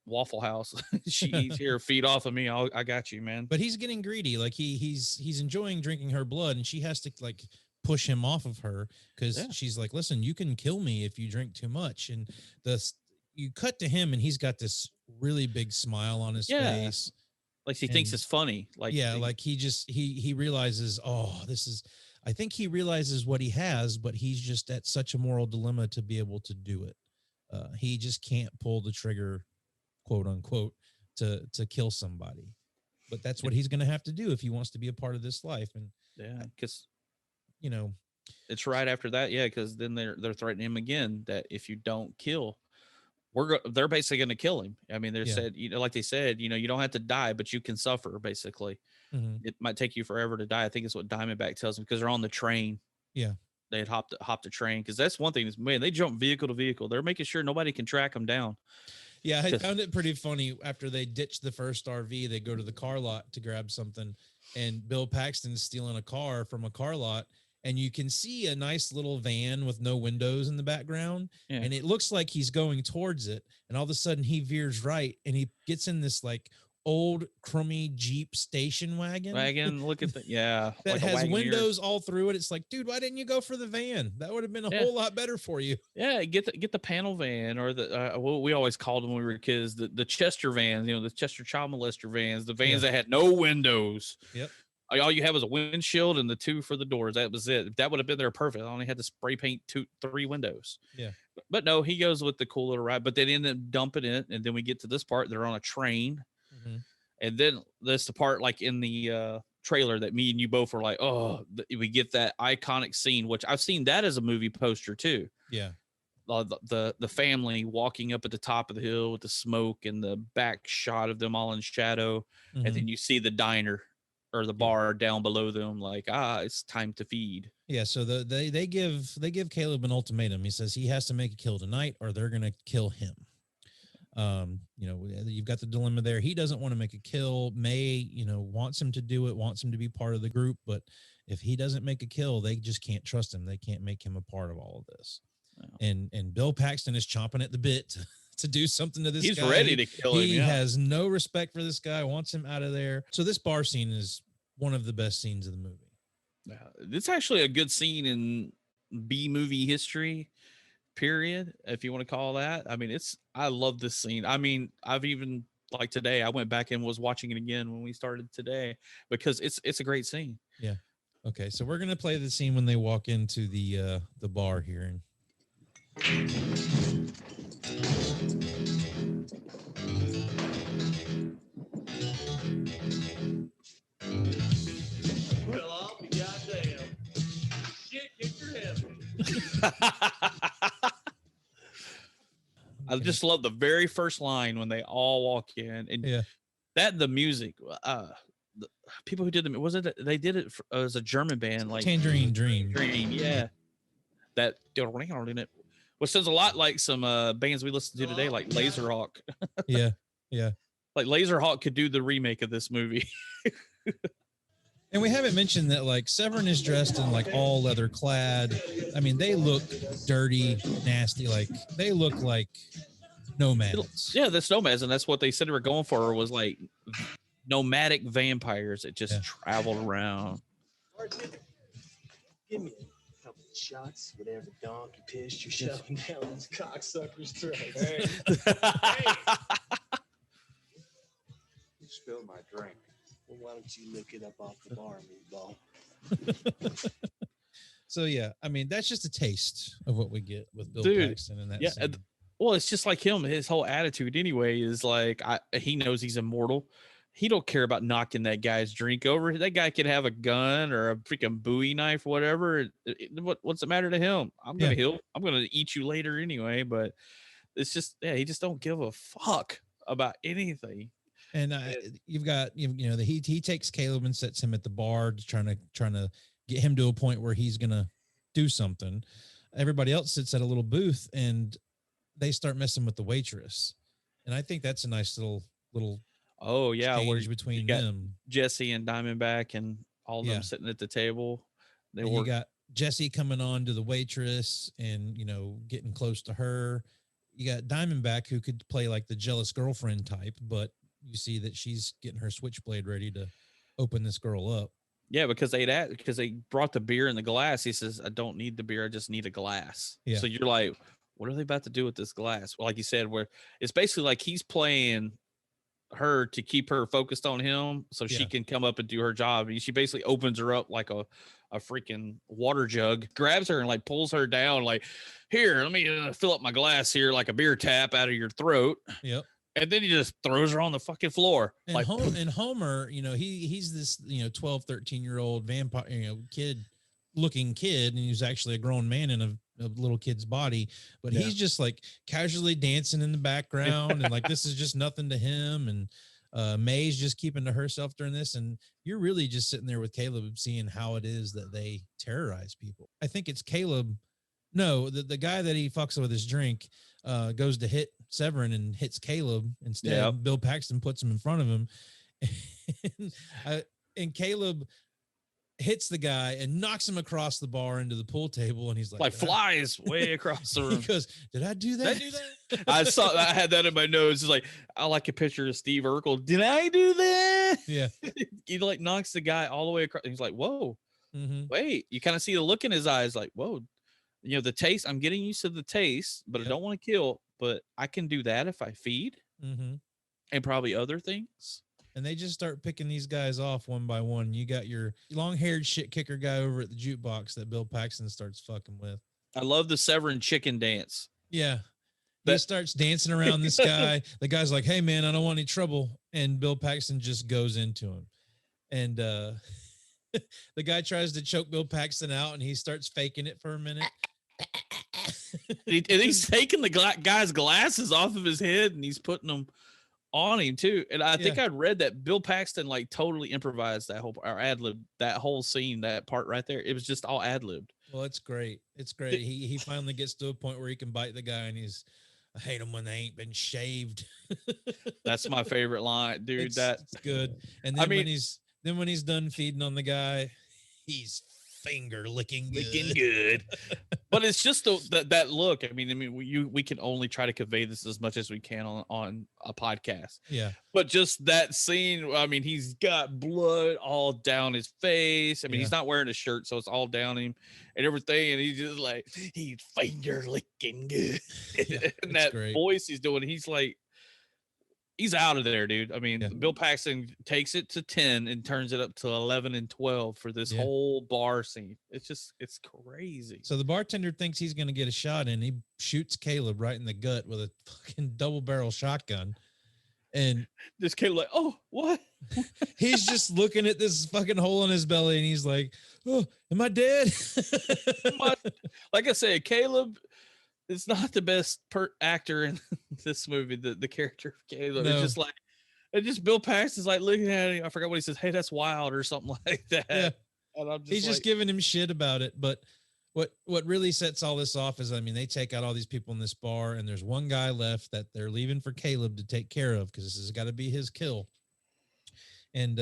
Waffle House. She eats here, feed off of me. I got you, man. But he's getting greedy. Like he's enjoying drinking her blood, and she has to like push him off of her because she's like, listen, you can kill me if you drink too much. And you cut to him and he's got this really big smile on his face. Like he thinks it's funny. Like, like he realizes, I think he realizes what he has, but he's just at such a moral dilemma to be able to do it. He just can't pull the trigger, quote unquote, to kill somebody. But that's what he's going to have to do if he wants to be a part of this life. And because it's right after that, because then they're threatening him again that if you don't kill, they're basically going to kill him. I mean, they said, like they said, you don't have to die, but you can suffer. Basically, it might take you forever to die. I think it's what Diamondback tells them because they're on the train. Yeah, they had hopped the train because that's one thing. Is man, they jump vehicle to vehicle. They're making sure nobody can track them down. Yeah, I found it pretty funny. After they ditch the first RV, they go to the car lot to grab something, and Bill Paxton's stealing a car from a car lot. And you can see a nice little van with no windows in the background. Yeah. And it looks like he's going towards it. And all of a sudden he veers right and he gets in this like old crummy Jeep station wagon. Look at that. That like has windows all through it. It's like, dude, why didn't you go for the van? That would have been a whole lot better for you. Yeah. Get the panel van or what we always called them when we were kids, the Chester vans, the Chester child molester vans, the vans that had no windows. Yep. All you have was a windshield and the two for the doors. That was it. That would have been there perfect. I only had to spray paint 3 windows. Yeah. But no, he goes with the cool little ride. But they end up dumping it. And then we get to this part. They're on a train. Mm-hmm. And then that's the part like in the trailer that me and you both were like, we get that iconic scene, which I've seen that as a movie poster too. Yeah. The family walking up at the top of the hill with the smoke and the back shot of them all in shadow. Mm-hmm. And then you see the diner or the bar down below them, like, it's time to feed. Yeah, so they give Caleb an ultimatum. He says he has to make a kill tonight or they're gonna kill him. You've got the dilemma there. He doesn't want to make a kill. May, wants him to do it, wants him to be part of the group, but if he doesn't make a kill, they just can't trust him. They can't make him a part of all of this. Oh. And Bill Paxton is chomping at the bit to do something to this guy. He's ready to kill him. He has no respect for this guy, wants him out of there. So this bar scene is one of the best scenes of the movie. It's actually a good scene in B movie history period, if you want to call that. I mean, I love this scene. I mean, I've even like today, I went back and was watching it again when we started today because it's a great scene. Yeah. Okay, so we're gonna play the scene when they walk into the bar here. Well, I'll be goddamn. Shit, kick your head. I just love the very first line when they all walk in, and the music. The people who did them, was it? They did it as a German band, like Tangerine Dream. Yeah. That which sounds a lot like some bands we listen to today, like Laserhawk. Yeah. Like Laserhawk could do the remake of this movie. And we haven't mentioned that like Severin is dressed in like all leather clad. I mean, they look dirty, nasty. Like they look like nomads. Yeah, that's nomads, and that's what they said they were going for, was like nomadic vampires that just traveled around. Give me a couple of shots, whatever donkey piss you're shoving down these cocksuckers' throats. Hey. You spilled my drink. Well, why don't you look it up off the bar, meatball? So yeah, I mean that's just a taste of what we get with Bill Paxton in that scene. Well, it's just like him. His whole attitude anyway is like he knows he's immortal. He don't care about knocking that guy's drink over. That guy could have a gun or a freaking Bowie knife, whatever. What's the matter to him? I'm gonna heal. I'm gonna eat you later anyway. But it's just he just don't give a fuck about anything. And you've got he takes Caleb and sets him at the bar, trying to get him to a point where he's gonna do something. Everybody else sits at a little booth and they start messing with the waitress, and I think that's a nice little. Oh yeah, where between them, Jesse and Diamondback, and all of them sitting at the table. You got Jesse coming on to the waitress and getting close to her. You got Diamondback, who could play like the jealous girlfriend type, but you see that she's getting her switchblade ready to open this girl up. Yeah, because they brought the beer in the glass. He says, "I don't need the beer. I just need a glass." Yeah. So you're like, what are they about to do with this glass? Well, like you said, where it's basically like he's playing her to keep her focused on him so she can come up and do her job. And she basically opens her up like a freaking water jug, grabs her and like pulls her down, like, here, let me fill up my glass here, like a beer tap out of your throat. Yep. And then he just throws her on the fucking floor. And like Homer, he's this 12, 13-year-old vampire, looking kid, and he's actually a grown man in a little kid's body, but he's just like casually dancing in the background and like this is just nothing to him. And May's just keeping to herself during this, and you're really just sitting there with Caleb seeing how it is that they terrorize people. I think it's Caleb. No, the guy that he fucks with his drink goes to hit Severin and hits Caleb instead. Yep. Bill Paxton puts him in front of him, and Caleb hits the guy and knocks him across the bar into the pool table, and he's like flies way across the room. He goes, "Did I do that?" I had that in my nose. It's like, I like a picture of Steve Urkel. Did I do that? Yeah. He like knocks the guy all the way across. He's like, whoa, wait. You kind of see the look in his eyes, like, whoa, the taste. I'm getting used to the taste, but I don't want to kill. But I can do that if I feed, and probably other things. And they just start picking these guys off one by one. You got your long-haired shit kicker guy over at the jukebox that Bill Paxton starts fucking with. I love the Severin chicken dance. Yeah. He starts dancing around this guy. The guy's like, "Hey, man, I don't want any trouble." And Bill Paxton just goes into him. And the guy tries to choke Bill Paxton out, and he starts faking it for a minute. And he's taking the guy's glasses off of his head, and he's putting them on him too. And I think I'd read that Bill Paxton like totally improvised that whole, or ad-libbed that whole scene, that part right there. It was just all ad-libbed. Well, it's great. It's great. He finally gets to a point where he can bite the guy, and I hate them when they ain't been shaved. That's my favorite line, dude. It's good. And then when he's done feeding on the guy, he's finger licking good. But it's just that look. I mean, we can only try to convey this as much as we can on a podcast. Yeah. But just that scene, I mean, he's got blood all down his face. I mean, he's not wearing a shirt, so it's all down him and everything. And he's just like, he's finger licking good. Yeah, and that great. voice he's doing, he's like, he's out of there, dude. I mean, Yeah. Bill Paxton takes it to 10 and turns it up to 11 and 12 for this whole bar scene. It's crazy. So the bartender thinks he's going to get a shot and he shoots Caleb right in the gut with a fucking double barrel shotgun. And this Caleb like, oh, what? He's just looking at this fucking hole in his belly and he's like, oh, am I dead? Like I said, Caleb is not the best actor in this movie. The character of Caleb. No. It's just Bill Paxton's like looking at him. I forgot what he says. Hey, that's wild or something like that. Yeah. And I'm just He's just giving him shit about it. But what really sets all this off is, I mean, they take out all these people in this bar and there's one guy left that they're leaving for Caleb to take care of because this has got to be his kill. And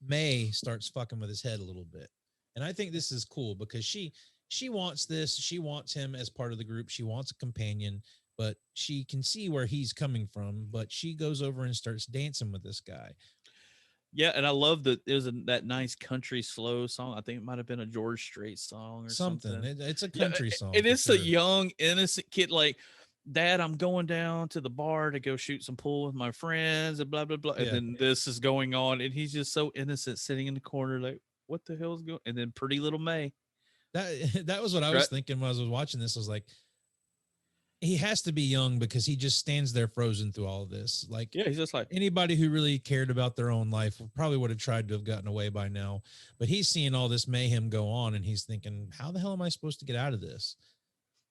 May starts fucking with his head a little bit. And I think this is cool because she wants this. She wants him as part of the group. She wants a companion, but she can see where he's coming from. But she goes over and starts dancing with this guy. Yeah, and I love that it was that nice country slow song. I think it might have been a George Strait song or something. It's a country song. And it's a young, innocent kid like, Dad, I'm going down to the bar to go shoot some pool with my friends and blah, blah, blah. And then this is going on. And he's just so innocent sitting in the corner like, what the hell is going on? And then Pretty Little May. That was what I was thinking when I was watching this. I was like, he has to be young because he just stands there frozen through all of this. Like, yeah, he's just like anybody who really cared about their own life probably would have tried to have gotten away by now. But he's seeing all this mayhem go on and he's thinking, how the hell am I supposed to get out of this?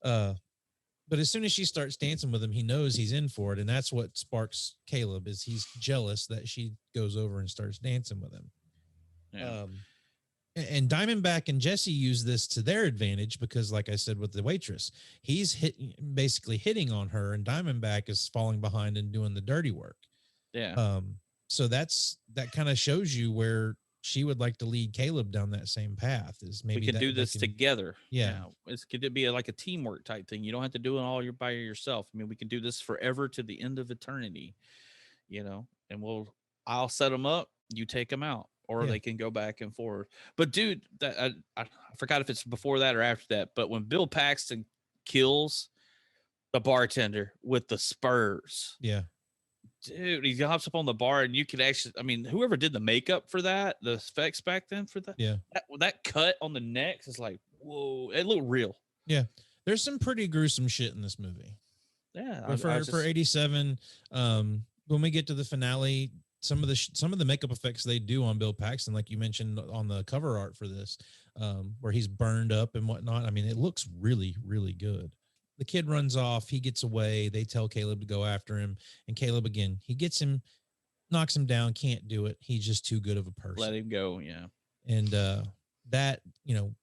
But as soon as she starts dancing with him, he knows he's in for it. And that's what sparks Caleb is he's jealous that she goes over and starts dancing with him. Yeah. And Diamondback and Jesse use this to their advantage because, like I said, with the waitress, he's basically hitting on her and Diamondback is falling behind and doing the dirty work. Yeah. So that kind of shows you where she would like to lead Caleb down that same path. Is maybe we can do this together. Yeah. Could it be like a teamwork type thing? You don't have to do it all by yourself. I mean, we can do this forever to the end of eternity, and I'll set them up. You take them out. Or they can go back and forth. But dude, I forgot if it's before that or after that. But when Bill Paxton kills the bartender with the spurs, dude, he hops up on the bar and you can actually, I mean, whoever did the makeup for that, the effects back then for that, that cut on the neck is like, whoa, it looked real. Yeah, there's some pretty gruesome shit in this movie. Yeah, but for 87, when we get to the finale. Some of the makeup effects they do on Bill Paxton, like you mentioned on the cover art for this, where he's burned up and whatnot. I mean, it looks really, really good. The kid runs off. He gets away. They tell Caleb to go after him. And Caleb, again, he gets him, knocks him down, can't do it. He's just too good of a person. Let him go, yeah. And that,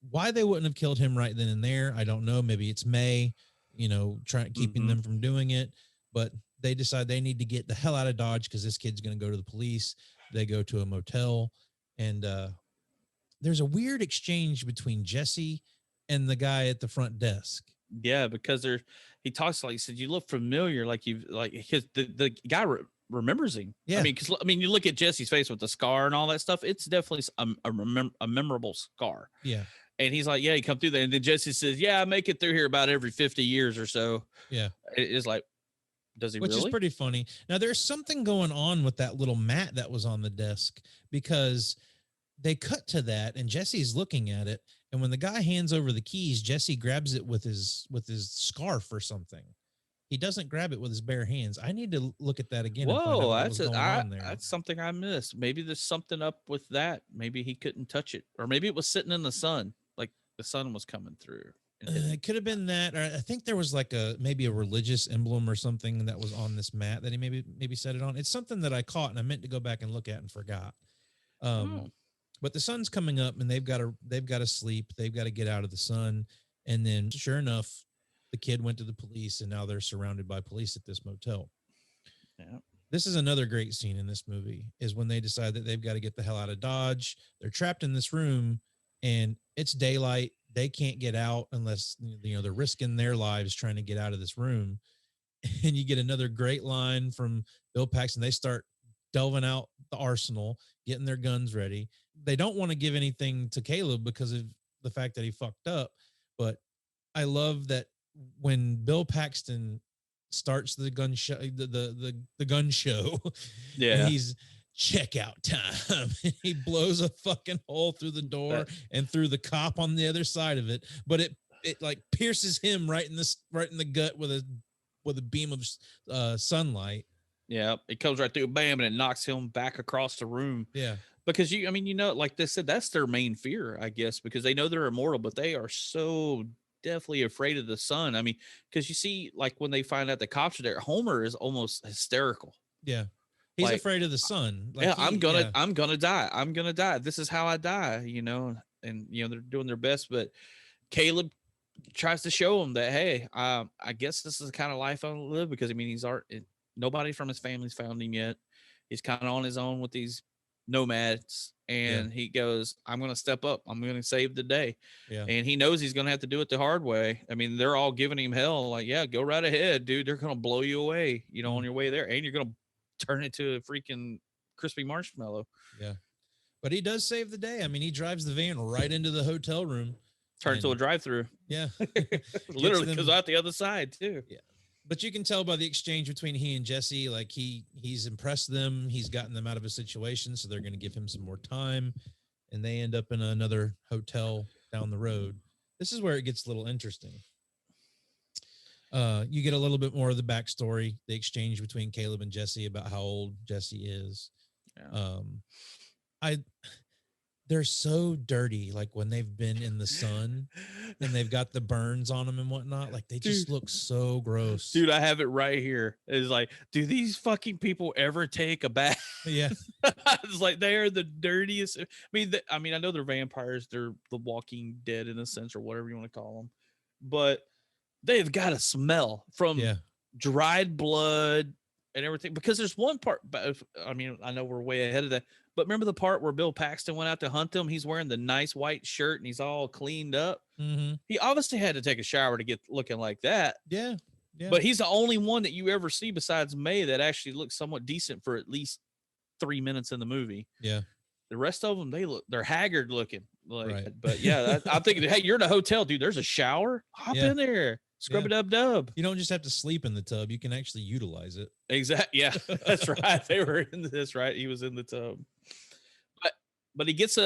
why they wouldn't have killed him right then and there, I don't know. Maybe it's May, keeping them from doing it. But they decide they need to get the hell out of Dodge because this kid's going to go to the police. They go to a motel, and there's a weird exchange between Jesse and the guy at the front desk. Yeah, because he talks like he said, you look familiar, like because the guy remembers him. Yeah, I mean, you look at Jesse's face with the scar and all that stuff. It's definitely a memorable scar. Yeah. And he's like, yeah, he come through there. And then Jesse says, yeah, I make it through here about every 50 years or so. Yeah. It's like, does he Which really? is pretty funny. Now, there's something going on with that little mat that was on the desk because they cut to that and Jesse's looking at it. And when the guy hands over the keys, Jesse grabs it with his scarf or something. He doesn't grab it with his bare hands. I need to look at that again. Whoa, that's something I missed. Maybe there's something up with that. Maybe he couldn't touch it, or maybe it was sitting in the sun, like the sun was coming through. It could have been that, or I think there was like maybe a religious emblem or something that was on this mat that he maybe set it on. It's something that I caught and I meant to go back and look at and forgot. But the sun's coming up and they've got to sleep. They've got to get out of the sun. And then sure enough, the kid went to the police and now they're surrounded by police at this motel. Yeah. This is another great scene in this movie is when they decide that they've got to get the hell out of Dodge. They're trapped in this room and it's daylight. They can't get out unless, they're risking their lives trying to get out of this room. And you get another great line from Bill Paxton. They start delving out the arsenal, getting their guns ready. They don't want to give anything to Caleb because of the fact that he fucked up. But I love that when Bill Paxton starts the gun show, the gun show, Yeah. he's checkout time. He blows a fucking hole through the door and through the cop on the other side of it, but it like pierces him right in the gut with a beam of sunlight. Yeah, it comes right through, bam, and it knocks him back across the room. Yeah. Because like they said, that's their main fear, I guess, because they know they're immortal, but they are so definitely afraid of the sun. I mean, because you see, like when they find out the cops are there, Homer is almost hysterical. Yeah. He's Like, afraid of the sun. Like yeah, I'm gonna die. I'm gonna die. This is how I die, and they're doing their best, but Caleb tries to show him that, hey, I guess this is the kind of life I want to live, because nobody from his family's found him yet. He's kind of on his own with these nomads, and he goes, I'm going to step up. I'm going to save the day. Yeah. And he knows he's going to have to do it the hard way. I mean, they're all giving him hell. Like, yeah, go right ahead, dude. They're going to blow you away, on your way there. And you're going to turn it to a freaking crispy marshmallow. Yeah. But he does save the day. I mean, he drives the van right into the hotel room. Turn it to a drive-through. Yeah. Literally goes out the other side too. Yeah. But you can tell by the exchange between he and Jesse, like he's impressed them. He's gotten them out of a situation, so they're going to give him some more time. And they end up in another hotel down the road. This is where it gets a little interesting. You get a little bit more of the backstory, the exchange between Caleb and Jesse about how old Jesse is. Yeah. They're so dirty, like when they've been in the sun and they've got the burns on them and whatnot. Like they just look so gross. Dude, I have it right here. It's like, do these fucking people ever take a bath? Yeah. It's like they are the dirtiest. I mean, I know they're vampires. They're the walking dead in a sense, or whatever you want to call them. But they've got a smell from dried blood and everything. Because there's one part, I mean, I know we're way ahead of that. But remember the part where Bill Paxton went out to hunt them? He's wearing the nice white shirt and he's all cleaned up. Mm-hmm. He obviously had to take a shower to get looking like that. Yeah. Yeah. But he's the only one that you ever see besides May that actually looks somewhat decent for at least 3 minutes in the movie. Yeah. The rest of them, they're haggard looking. Like, right. But yeah, I'm thinking, hey, you're in a hotel, dude. There's a shower. Hop in there. Scrub it up, dub. You don't just have to sleep in the tub. You can actually utilize it. Exactly. Yeah, that's right. They were in this, right? He was in the tub. But he gets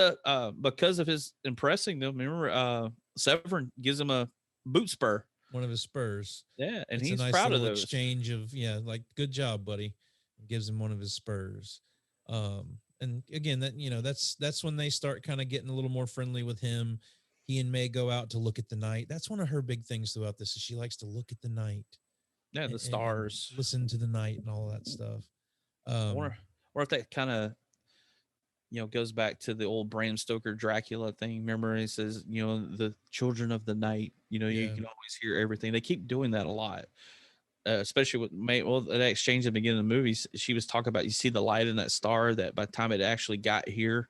because of his impressing them. Remember, Severn gives him a boot spur. One of his spurs. Yeah, and it's he's a nice proud of those. Exchange of like good job, buddy. Gives him one of his spurs. And again, that's when they start kind of getting a little more friendly with him. He and May go out to look at the night. That's one of her big things throughout this is she likes to look at the night. Yeah, the stars. And listen to the night and all that stuff. Or if that kind of goes back to the old Bram Stoker Dracula thing. Remember, he says, the children of the night. You can always hear everything. They keep doing that a lot, especially with May. Well, that exchange at the beginning of the movies, she was talking about, you see the light in that star that by the time it actually got here,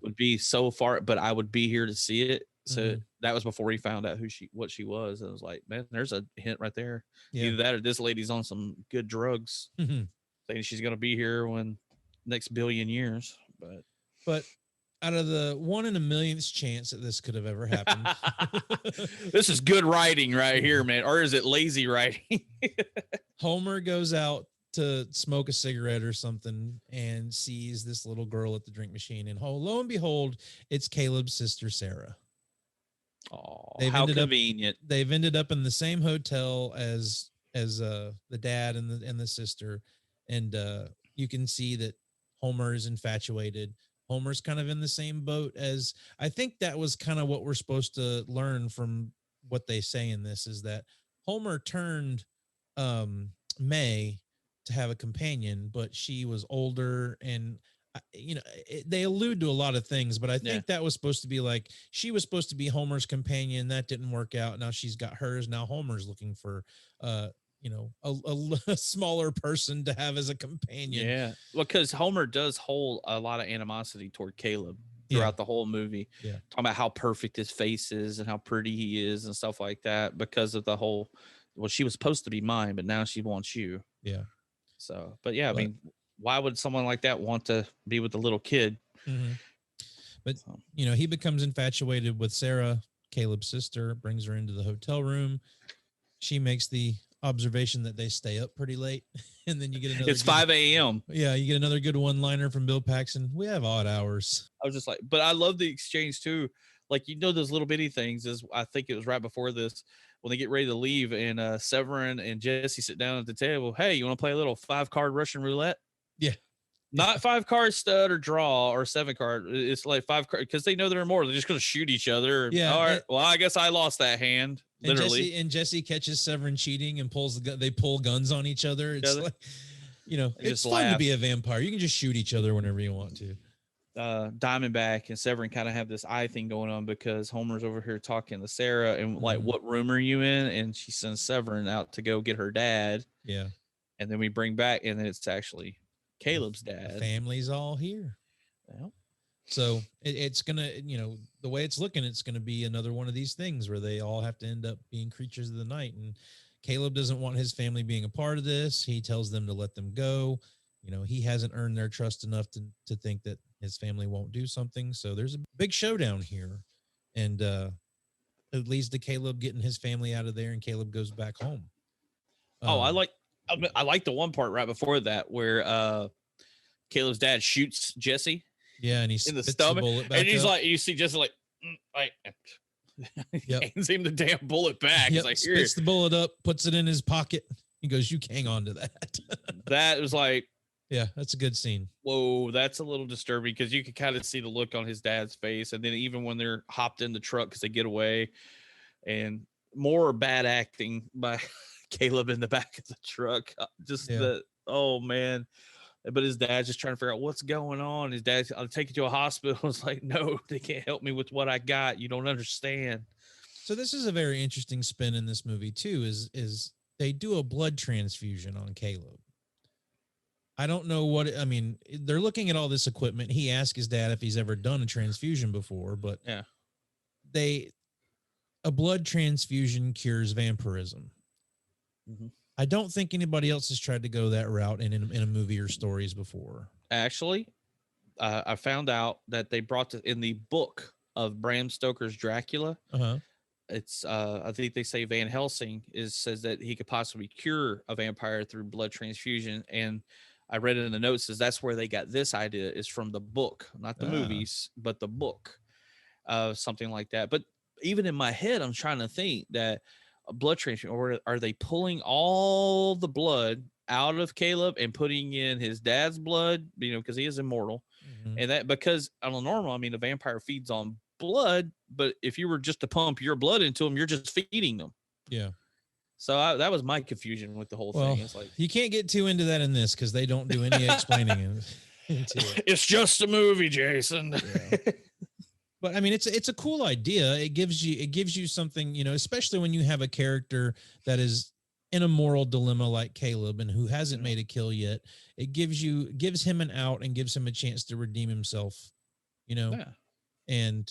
would be so far, but I would be here to see it. So that was before he found out what she was. And I was like, man, there's a hint right there. Yeah. Either that or this lady's on some good drugs, saying she's going to be here when next billion years. But out of the 1 in a millionth chance that this could have ever happened, this is good writing right here, man. Or is it lazy writing? Homer goes out to smoke a cigarette or something and sees this little girl at the drink machine. And lo and behold, it's Caleb's sister, Sarah. Oh, how convenient. They've ended up in the same hotel as the dad and the sister. And you can see that Homer is infatuated. Homer's kind of in the same boat as, I think that was kind of what we're supposed to learn from what they say in this, is that Homer turned May to have a companion, but she was older, and they allude to a lot of things, but I think that was supposed to be like, she was supposed to be Homer's companion. That didn't work out. Now she's got hers. Now Homer's looking for a smaller person to have as a companion. Yeah, because Homer does hold a lot of animosity toward Caleb. throughout the whole movie. Yeah. Talking about how perfect his face is and how pretty he is and stuff like that because of the whole, well, she was supposed to be mine, but now she wants you. Yeah. So, but yeah, I mean, why would someone like that want to be with a little kid? Mm-hmm. But, you know, he becomes infatuated with Sarah, Caleb's sister, brings her into the hotel room. She makes the observation that they stay up pretty late. And then you get another. It's 5 a.m. Yeah. You get another good one-liner from Bill Paxton. We have odd hours. I was just like, but I love the exchange too. Like, you know, those little bitty things is, I think it was right before this, when they get ready to leave and Severin and Jesse sit down at the table. Hey, you want to play a little 5-card Russian roulette? Yeah. Not 5-card stud or draw or 7-card. It's like 5-card because they know there are more. They're just going to shoot each other. Yeah. All right. Well, I guess I lost that hand. Literally. And Jesse catches Severin cheating and pulls the gun. They pull guns on each other. It's like, you know, it's fun to be a vampire. You can just shoot each other whenever you want to. Diamondback and Severin kind of have this eye thing going on because Homer's over here talking to Sarah and like, what room are you in? And she sends Severin out to go get her dad. Yeah. And then we bring back, and then it's actually Caleb's dad. The family's all here. Well, so it's gonna, you know, the way it's looking, it's gonna be another one of these things where they all have to end up being creatures of the night. And Caleb doesn't want his family being a part of this. He tells them to let them go. You know, he hasn't earned their trust enough to think that his family won't do something. So there's a big showdown here. And it leads to Caleb getting his family out of there, and Caleb goes back home. I like the one part right before that where Caleb's dad shoots Jesse. Yeah, and he's in the stomach, and he's like, you see Jesse hands him the damn bullet back. He's like, here. Spits the bullet up, puts it in his pocket. He goes, "You hang on to that." That was like, yeah, that's a good scene. Whoa, that's a little disturbing because you can kind of see the look on his dad's face. And then even when they're hopped in the truck because they get away, and more bad acting by Caleb in the back of the truck. Oh man. But his dad's just trying to figure out what's going on. His dad's, I'll take you to a hospital. It's like, no, they can't help me with what I got. You don't understand. So this is a very interesting spin in this movie too, is they do a blood transfusion on Caleb. I don't know what, I mean, they're looking at all this equipment. He asked his dad if he's ever done a transfusion before, but yeah, a blood transfusion cures vampirism. Mm-hmm. I don't think anybody else has tried to go that route in a movie or stories before. Actually, I found out that they brought in the book of Bram Stoker's Dracula. It's I think they say Van Helsing says that he could possibly cure a vampire through blood transfusion, and I read it in the notes says that's where they got this idea is from the book, not the movies, but the book, something like that. But even in my head, I'm trying to think that a blood transfusion, or are they pulling all the blood out of Caleb and putting in his dad's blood, you know, because he is immortal. And that, because on a normal, I mean, a vampire feeds on blood, but if you were just to pump your blood into them, you're just feeding them. Yeah. So that was my confusion with the whole thing. It's like, you can't get too into that in this because they don't do any explaining into it. It's just a movie, Jason. Yeah. But I mean, it's a cool idea. It gives you something, you know, especially when you have a character that is in a moral dilemma like Caleb and who hasn't made a kill yet. It gives him an out and gives him a chance to redeem himself, you know? Yeah. And,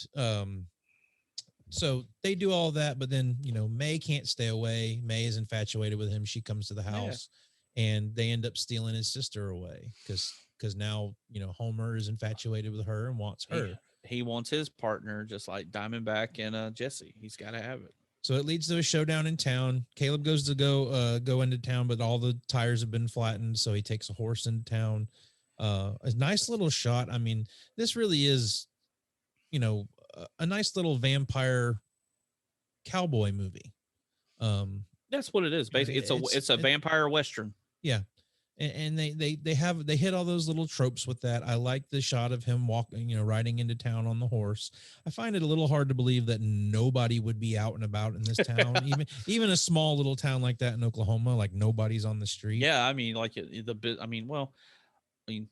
so they do all that, but then, you know, May can't stay away. May is infatuated with him. She comes to the house and they end up stealing his sister away because now, you know, Homer is infatuated with her and wants her. Yeah. He wants his partner, just like Diamondback and Jesse. He's got to have it. So it leads to a showdown in town. Caleb goes to go into town, but all the tires have been flattened, so he takes a horse into town. A nice little shot. I mean, this really is, you know, a nice little vampire cowboy movie. That's what it is. Basically, it's a vampire Western. Yeah. And they hit all those little tropes with that. I like the shot of him walking, you know, riding into town on the horse. I find it a little hard to believe that nobody would be out and about in this town, even a small little town like that in Oklahoma, like nobody's on the street. Yeah, I mean, like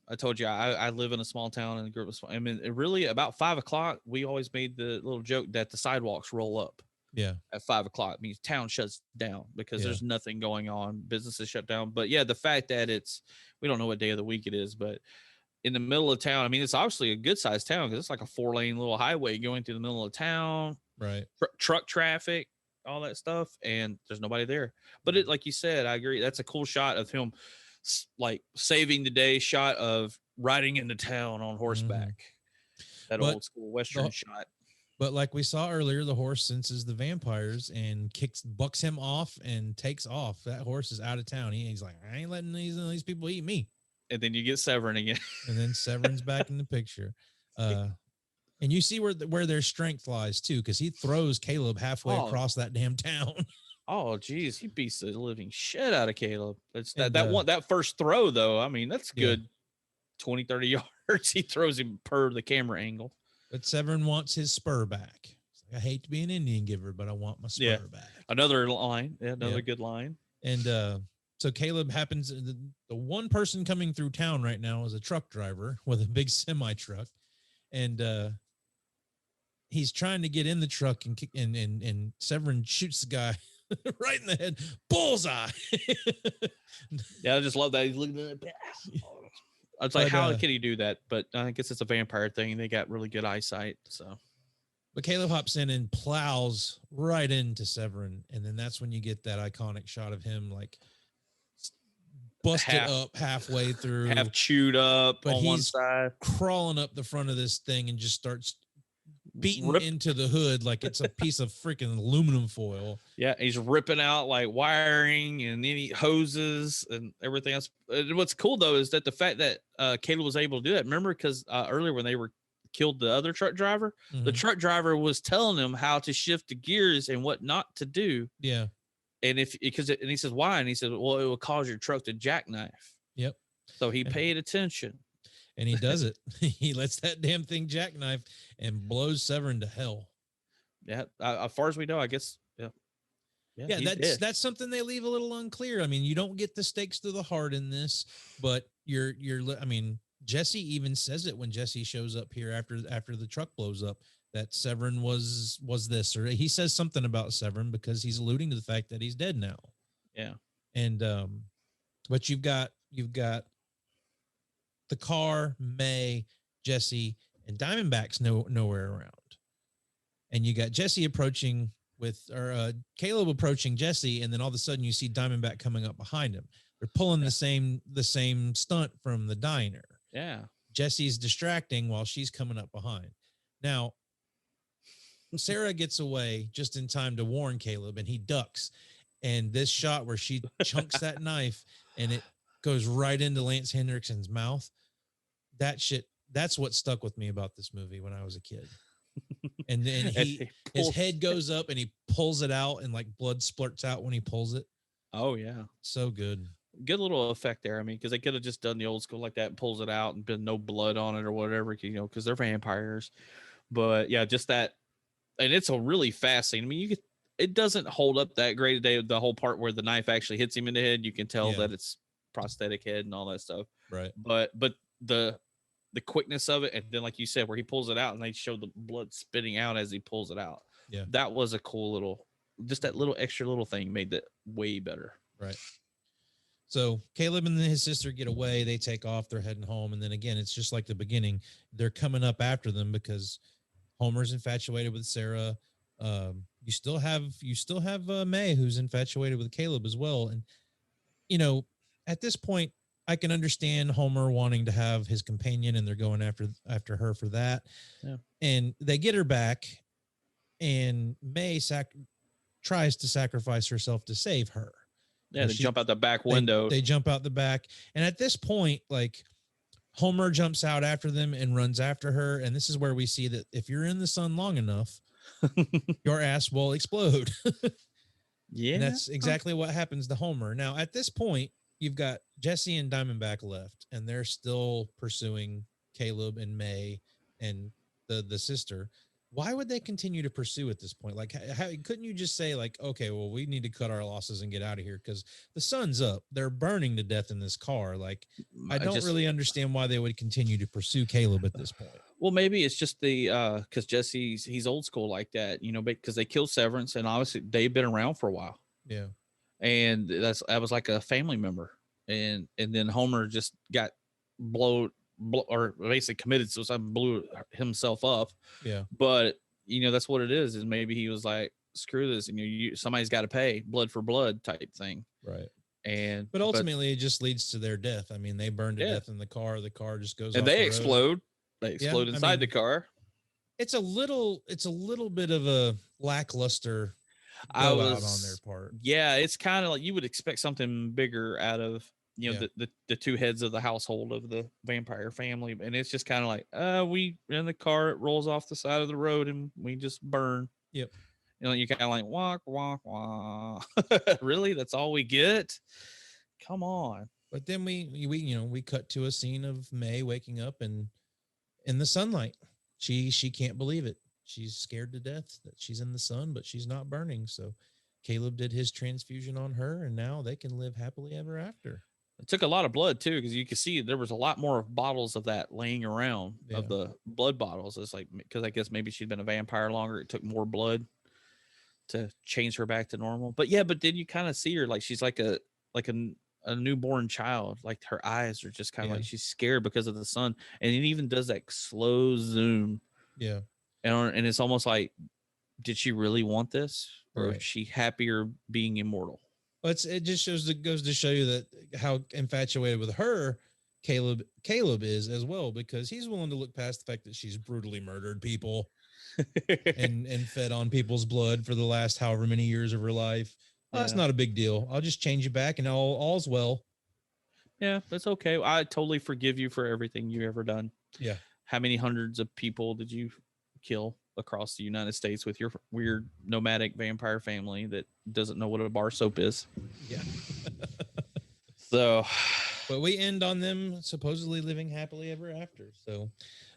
I told you I live in a small town and a group of small. I mean, it really about 5 o'clock, we always made the little joke that the sidewalks roll up. Yeah. At 5 o'clock, it means town shuts down because there's nothing going on. Businesses shut down. But yeah, the fact that we don't know what day of the week it is, but in the middle of town. I mean, it's obviously a good sized town because it's like a 4-lane little highway going through the middle of town, Right. Truck traffic, all that stuff. And there's nobody there. But it, like you said, I agree. That's a cool shot of him like saving the day shot of riding into town on horseback. That old school Western shot. But like we saw earlier, the horse senses the vampires and bucks him off and takes off. That horse is out of town. He's like, I ain't letting these people eat me. And then you get Severin again. And then Severin's back in the picture. And you see where their strength lies too, because he throws Caleb halfway across that damn town. Oh, geez, he beats the living shit out of Caleb. That's that first throw, though. I mean, that's good 20, 30 yards. He throws him per the camera angle. But Severin wants his spur back. Like, I hate to be an Indian giver, but I want my spur back. Another line. Yeah, another good line. And so Caleb happens, the one person coming through town right now is a truck driver with a big semi truck. And he's trying to get in the truck and Severin shoots the guy right in the head. Bullseye. Yeah, I just love that. He's looking at it. It's like, how can he do that? But I guess it's a vampire thing. They got really good eyesight. So, but Caleb hops in and plows right into Severin. And then that's when you get that iconic shot of him like busted up halfway through, half chewed up on one side, crawling up the front of this thing and just starts beating into the hood like it's a piece of freaking aluminum foil. Yeah, he's ripping out like wiring and any hoses and everything else. And what's cool though is that the fact that Caleb was able to do that. Remember, because earlier when they killed the other truck driver, the truck driver was telling him how to shift the gears and what not to do. Yeah, and and he says why, and he said, well, it will cause your truck to jackknife. Yep. So he paid attention. And he does it. He lets that damn thing jackknife and blows Severin to hell. Yeah. As far as we know, I guess. Yeah. That's something they leave a little unclear. I mean, you don't get the stakes to the heart in this, but I mean, Jesse even says it when Jesse shows up here after the truck blows up, that Severin was this, or he says something about Severin because he's alluding to the fact that he's dead now. Yeah. And but you've got the car, May, Jesse, and Diamondback's nowhere around. And you got Jesse approaching Caleb approaching Jesse, and then all of a sudden you see Diamondback coming up behind him. They're pulling the same stunt from the diner. Yeah. Jesse's distracting while she's coming up behind. Now, Sarah gets away just in time to warn Caleb, and he ducks. And this shot where she chunks that knife and it goes right into Lance Henriksen's mouth. That's what stuck with me about this movie when I was a kid. And then his head goes up and he pulls it out and like blood splurts out when he pulls it. Oh yeah. So good. Good little effect there. I mean, because they could have just done the old school like that and pulls it out and been no blood on it or whatever, because they're vampires. But yeah, just that. And it's a really fast scene. I mean, it doesn't hold up that great. The whole part where the knife actually hits him in the head, you can tell that it's prosthetic head and all that stuff. Right. But the quickness of it, and then like you said, where he pulls it out and they show the blood spitting out as he pulls it out. Yeah. That was a cool just that little extra little thing made that way better. Right. So Caleb and his sister get away. They take off. They're heading home. And then again, it's just like the beginning. They're coming up after them because Homer's infatuated with Sarah. You still have May, who's infatuated with Caleb as well. And, at this point, I can understand Homer wanting to have his companion, and they're going after her for that. Yeah. And they get her back, and May tries to sacrifice herself to save her. Yeah, they jump out the back window. They jump out the back. And at this point, like, Homer jumps out after them and runs after her. And this is where we see that if you're in the sun long enough, your ass will explode. Yeah. And that's exactly what happens to Homer. Now, at this point, you've got Jesse and Diamondback left, and they're still pursuing Caleb and May and the sister. Why would they continue to pursue at this point? Like, couldn't you just say, like, okay, well, we need to cut our losses and get out of here because the sun's up. They're burning to death in this car. Like, I don't really understand why they would continue to pursue Caleb at this point. Well, maybe it's just because he's old school like that, because they killed Severance, and obviously they've been around for a while. Yeah. And that was like a family member. And then Homer just got or basically committed suicide, blew himself up. Yeah. But that's what it is maybe he was like, screw this, and somebody's got to pay, blood for blood type thing. Right. But ultimately it just leads to their death. I mean, they burn to death in the car. The car just goes and off they the explode. road. They explode inside the car. It's a little bit of a lackluster out on their part. Yeah, it's kind of like you would expect something bigger out of the two heads of the household of the vampire family, and it's just kind of like we in the car, it rolls off the side of the road, and we just burn. Yep. You kind of like walk, walk, walk. Really, that's all we get? Come on. But then we cut to a scene of May waking up and in the sunlight. She can't believe it. She's scared to death that she's in the sun, but she's not burning. So Caleb did his transfusion on her, and now they can live happily ever after. It took a lot of blood too, because you can see there was a lot more bottles of that laying around of the blood bottles. It's like, because I guess maybe she'd been a vampire longer. It took more blood to change her back to normal. But then you kind of see her like she's like a newborn child. Like her eyes are just kind of like she's scared because of the sun, and it even does that slow zoom. Yeah, and it's almost like, did she really want this, or is she happier being immortal? Well, it just goes to show you that how infatuated with her Caleb is as well, because he's willing to look past the fact that she's brutally murdered people and fed on people's blood for the last however many years of her life. Oh, that's not a big deal. I'll just change you back and all's well. Yeah, that's okay. I totally forgive you for everything you ever done. Yeah. How many hundreds of people did you kill across the United States with your weird nomadic vampire family that doesn't know what a bar soap is? Yeah. So, but we end on them supposedly living happily ever after. So,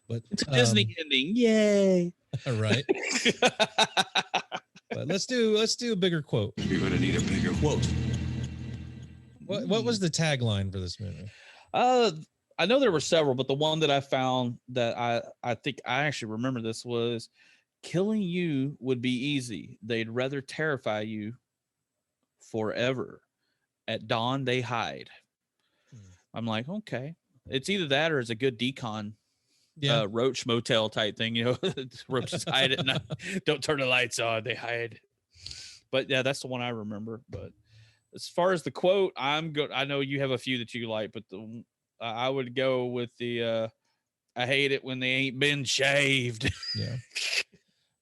but it's a Disney ending. Yay. All right. But let's do a bigger quote. You're going to need a bigger quote. What was the tagline for this movie? I know there were several, but the one that I found that I think I actually remember this was, killing you would be easy. They'd rather terrify you forever. At dawn, they hide. I'm like, okay. It's either that or it's a good decon. Roach motel type thing, roaches hide at night. Don't turn the lights on, they hide. But yeah, that's the one I remember. But as far as the quote, I'm good. I know you have a few that you like, but I would go with the I hate it when they ain't been shaved. Yeah.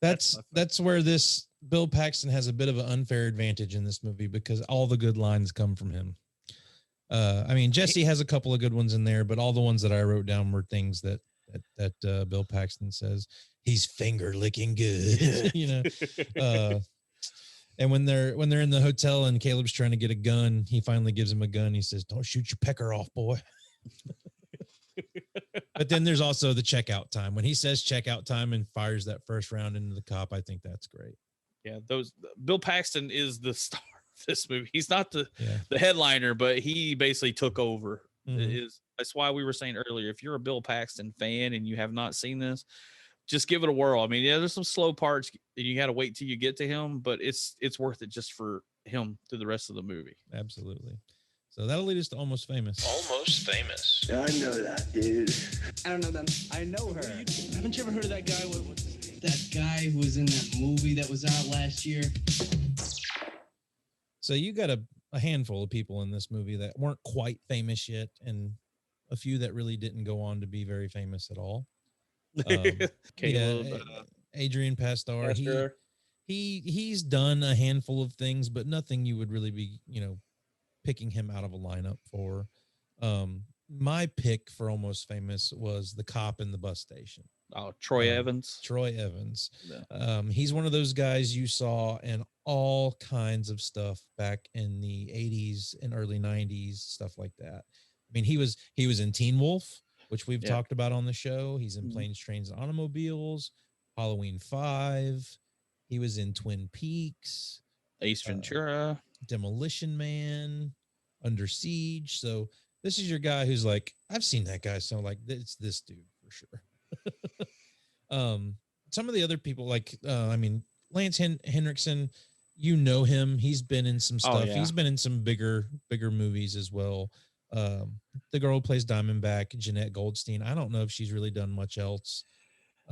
That's where this Bill Paxton has a bit of an unfair advantage in this movie, because all the good lines come from him. I mean, Jesse has a couple of good ones in there, but all the ones that I wrote down were things that Bill Paxton says. He's finger licking good, and when they're in the hotel and Caleb's trying to get a gun, he finally gives him a gun. He says, "Don't shoot your pecker off, boy." But then there's also the checkout time. When he says checkout time and fires that first round into the cop, I think that's great. Yeah, Bill Paxton is the star of this movie. He's not the headliner, but he basically took over. Mm-hmm. That's why we were saying earlier, if you're a Bill Paxton fan and you have not seen this, just give it a whirl. I mean, there's some slow parts and you got to wait till you get to him, but it's worth it just for him through the rest of the movie. Absolutely. So that'll lead us to Almost Famous. Almost Famous. I know that, dude. I don't know them. I know her. Haven't you ever heard of that guy? What's his name? That guy who was in that movie that was out last year. So you got a handful of people in this movie that weren't quite famous yet, and a few that really didn't go on to be very famous at all. Adrian Pastor. He's done a handful of things, but nothing you would really be, picking him out of a lineup for. My pick for Almost Famous was the cop in the bus station. Oh, Troy Evans. Troy Evans. Yeah. He's one of those guys you saw in all kinds of stuff back in the 80s and early 90s, stuff like that. I mean, he was in Teen Wolf, which we've talked about on the show. He's in Planes, Trains, and Automobiles, Halloween 5. He was in Twin Peaks, Ace Ventura, Demolition Man, Under Siege. So this is your guy who's like, I've seen that guy. So like, it's this dude for sure. Some of the other people, like, Lance Henriksen, him. He's been in some stuff. Oh, yeah. He's been in some bigger movies as well. The girl who plays Diamondback, Jeanette Goldstein. I don't know if she's really done much else.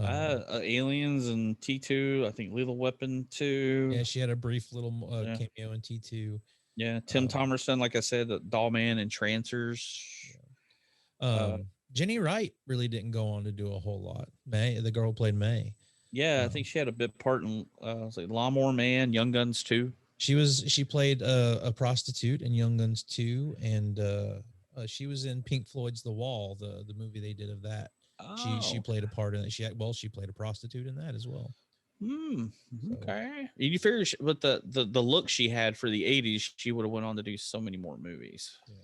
Aliens and T2. I think Lethal Weapon 2. Yeah, she had a brief little cameo in T2. Yeah, Tim Thomerson, like I said, the Dollman and Trancers. Jenny Wright really didn't go on to do a whole lot. May, the girl who played May. Yeah, I think she had a bit part in like Lawnmower Man, Young Guns 2. She played a prostitute in Young Guns 2, and she was in Pink Floyd's The Wall, the movie they did of that. Oh. She played a part in it. She played a prostitute in that as well. Okay. You figure with the look she had for the 80s, she would have went on to do so many more movies. Yeah.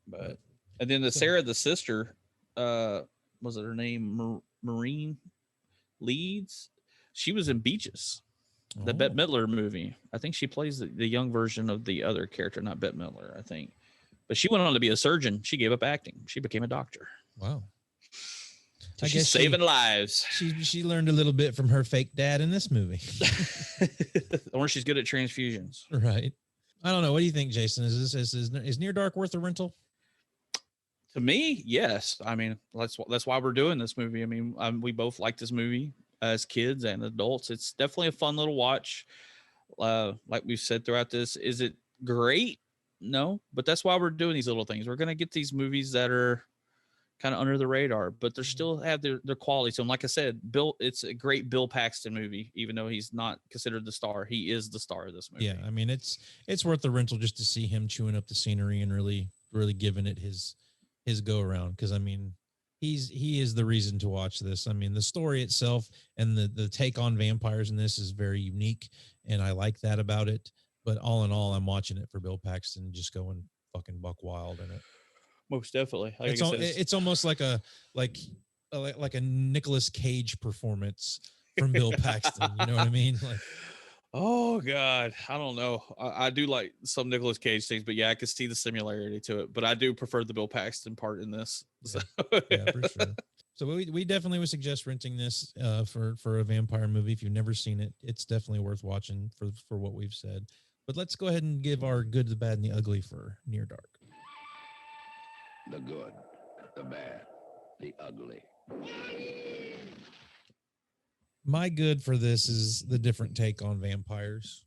But and then Sarah, the sister, was it her name? Maureen Leeds. She was in Beaches, the Bette Midler movie. I think she plays the young version of the other character, not Bette Midler, I think. But she went on to be a surgeon. She gave up acting. She became a doctor. Wow. I guess saving lives. She learned a little bit from her fake dad in this movie. Or she's good at transfusions. Right. I don't know. What do you think, Jason? Is Near Dark worth a rental? To me, yes. I mean, that's why we're doing this movie. I mean, we both like this movie as kids and adults. It's definitely a fun little watch. Like we've said throughout this, is it great? No, but that's why we're doing these little things. We're going to get these movies that are kind of under the radar, but they still have their quality. So like I said, it's a great Bill Paxton movie, even though he's not considered the star. He is the star of this movie. Yeah. I mean, it's worth the rental just to see him chewing up the scenery and really giving it his go around. Cause I mean, he is the reason to watch this. I mean, the story itself and the take on vampires in this is very unique. And I like that about it, but all in all, I'm watching it for Bill Paxton, just going fucking buck wild in it. Most definitely. Like it's almost like a Nicolas Cage performance from Bill Paxton. You know what I mean? Like, oh God, I don't know. I do like some Nicolas Cage things, but yeah, I can see the similarity to it. But I do prefer the Bill Paxton part in this. Yeah, yeah, for sure. So we definitely would suggest renting this for a vampire movie. If you've never seen it, it's definitely worth watching for what we've said. But let's go ahead and give our good, the bad, and the ugly for Near Dark. The good, the bad, the ugly. My good for this is the different take on vampires.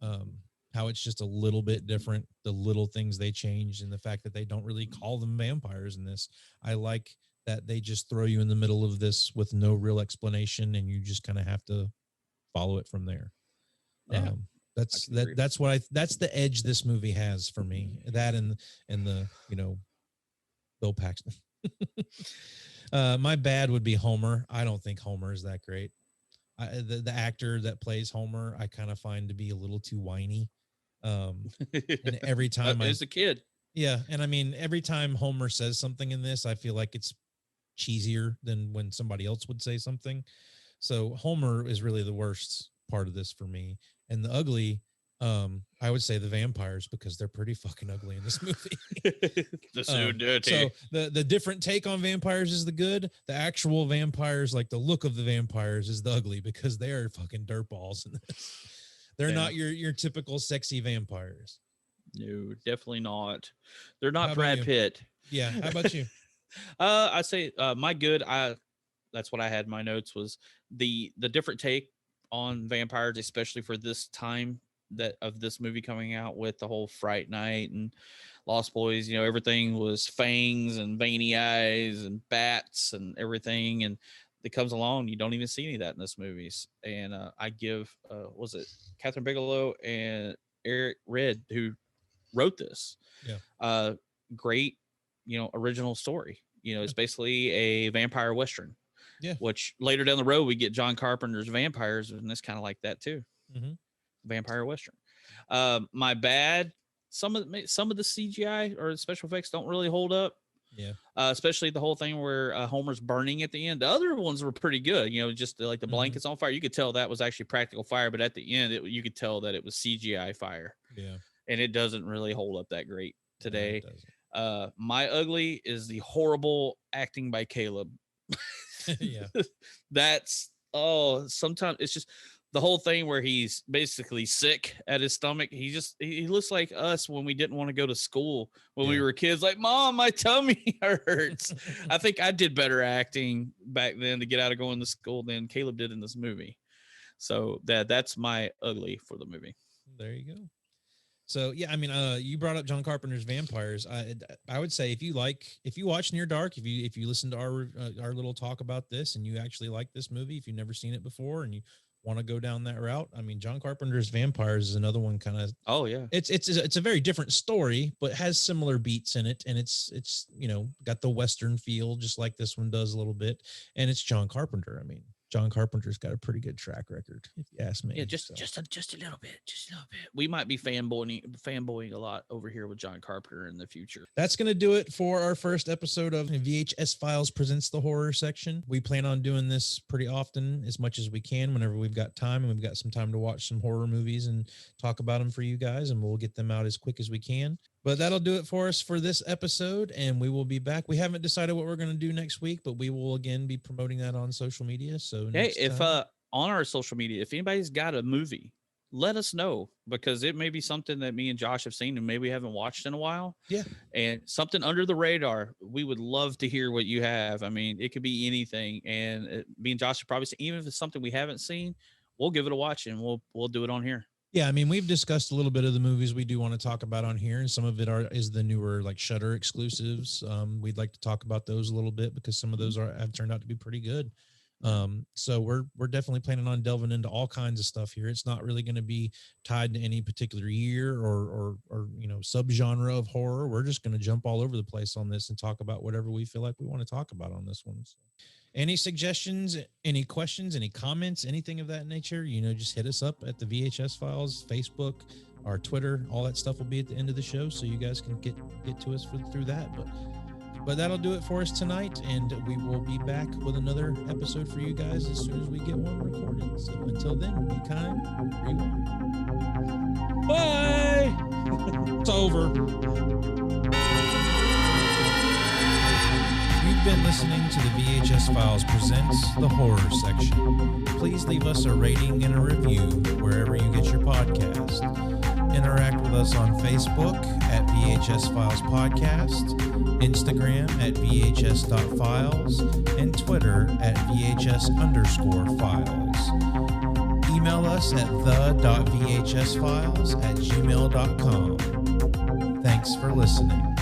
How it's just a little bit different, the little things they changed, and the fact that they don't really call them vampires in this. I like that they just throw you in the middle of this with no real explanation, and you just kind of have to follow it from there. Yeah. That's the edge this movie has for me. That and the Bill Paxton. My bad would be Homer. I don't think Homer is that great. The actor that plays Homer, I kind of find to be a little too whiny. And every time as a kid. Yeah. And I mean, every time Homer says something in this, I feel like it's cheesier than when somebody else would say something. So Homer is really the worst part of this for me. And the ugly, I would say the vampires, because they're pretty fucking ugly in this movie. They're so dirty. So the different take on vampires is the good. The actual vampires, like the look of the vampires, is the ugly, because they are fucking dirtballs in this. They're not your typical sexy vampires. No, definitely not. They're not Brad Pitt. Yeah. How about you? I say my good. That's what I had in my notes, was the different take on vampires, especially for this time of this movie coming out, with the whole Fright Night and Lost Boys. Everything was fangs and veiny eyes and bats and everything, and it comes along, you don't even see any of that in this movies. And I give was it Catherine Bigelow and Eric Red, who wrote this, great original story. It's basically a vampire western. Yeah. Which later down the road we get John Carpenter's Vampires, and it's kind of like that too. Mm-hmm. Vampire western. My bad. Some of the CGI or the special effects don't really hold up. Yeah. Especially the whole thing where Homer's burning at the end. The other ones were pretty good. Just like the blankets on fire. You could tell that was actually practical fire, but at the end, you could tell that it was CGI fire. Yeah. And it doesn't really hold up that great today. No, my ugly is the horrible acting by Caleb. Yeah. Sometimes it's just the whole thing where he's basically sick at his stomach. He looks like us when we didn't want to go to school when we were kids. Like, Mom, my tummy hurts. I think I did better acting back then to get out of going to school than Caleb did in this movie. So that's my ugly for the movie. There you go. So yeah, I mean, you brought up John Carpenter's Vampires. I would say if you watch Near Dark, if you listen to our little talk about this and you actually like this movie, if you've never seen it before and you want to go down that route, I mean, John Carpenter's Vampires is another one kind of. Oh yeah, it's a very different story, but has similar beats in it, and it's got the Western feel just like this one does a little bit, and it's John Carpenter. I mean, John Carpenter's got a pretty good track record, if you ask me. Yeah, just a little bit, We might be fanboying a lot over here with John Carpenter in the future. That's going to do it for our first episode of VHS Files Presents the Horror Section. We plan on doing this pretty often, as much as we can, whenever we've got time and we've got some time to watch some horror movies and talk about them for you guys, and we'll get them out as quick as we can. But that'll do it for us for this episode, and we will be back. We haven't decided what we're going to do next week, but we will again be promoting that on social media. So hey, if on our social media, if anybody's got a movie, let us know, because it may be something that me and Josh have seen and maybe we haven't watched in a while. Yeah. And something under the radar. We would love to hear what you have. I mean, it could be anything. And me and Josh have probably seen, even if it's something we haven't seen, we'll give it a watch and we'll do it on here. Yeah, I mean, we've discussed a little bit of the movies we do want to talk about on here, and some of it is the newer like Shudder exclusives. We'd like to talk about those a little bit because some of those have turned out to be pretty good. So we're definitely planning on delving into all kinds of stuff here. It's not really going to be tied to any particular year or subgenre of horror. We're just going to jump all over the place on this and talk about whatever we feel like we want to talk about on this one. So. Any suggestions, any questions, any comments, anything of that nature, just hit us up at the VHS Files, Facebook, our Twitter. All that stuff will be at the end of the show, so you guys can get to us through that. But that'll do it for us tonight, and we will be back with another episode for you guys as soon as we get one recorded. So until then, be kind, rewind. Bye! It's over. You've been listening to the VHS Files Presents the Horror Section. Please leave us a rating and a review wherever you get your podcast. Interact with us on Facebook at VHS Files Podcast, Instagram at VHS.Files, and Twitter at VHS_Files. Email us at the.vhsfiles@gmail.com. Thanks for listening.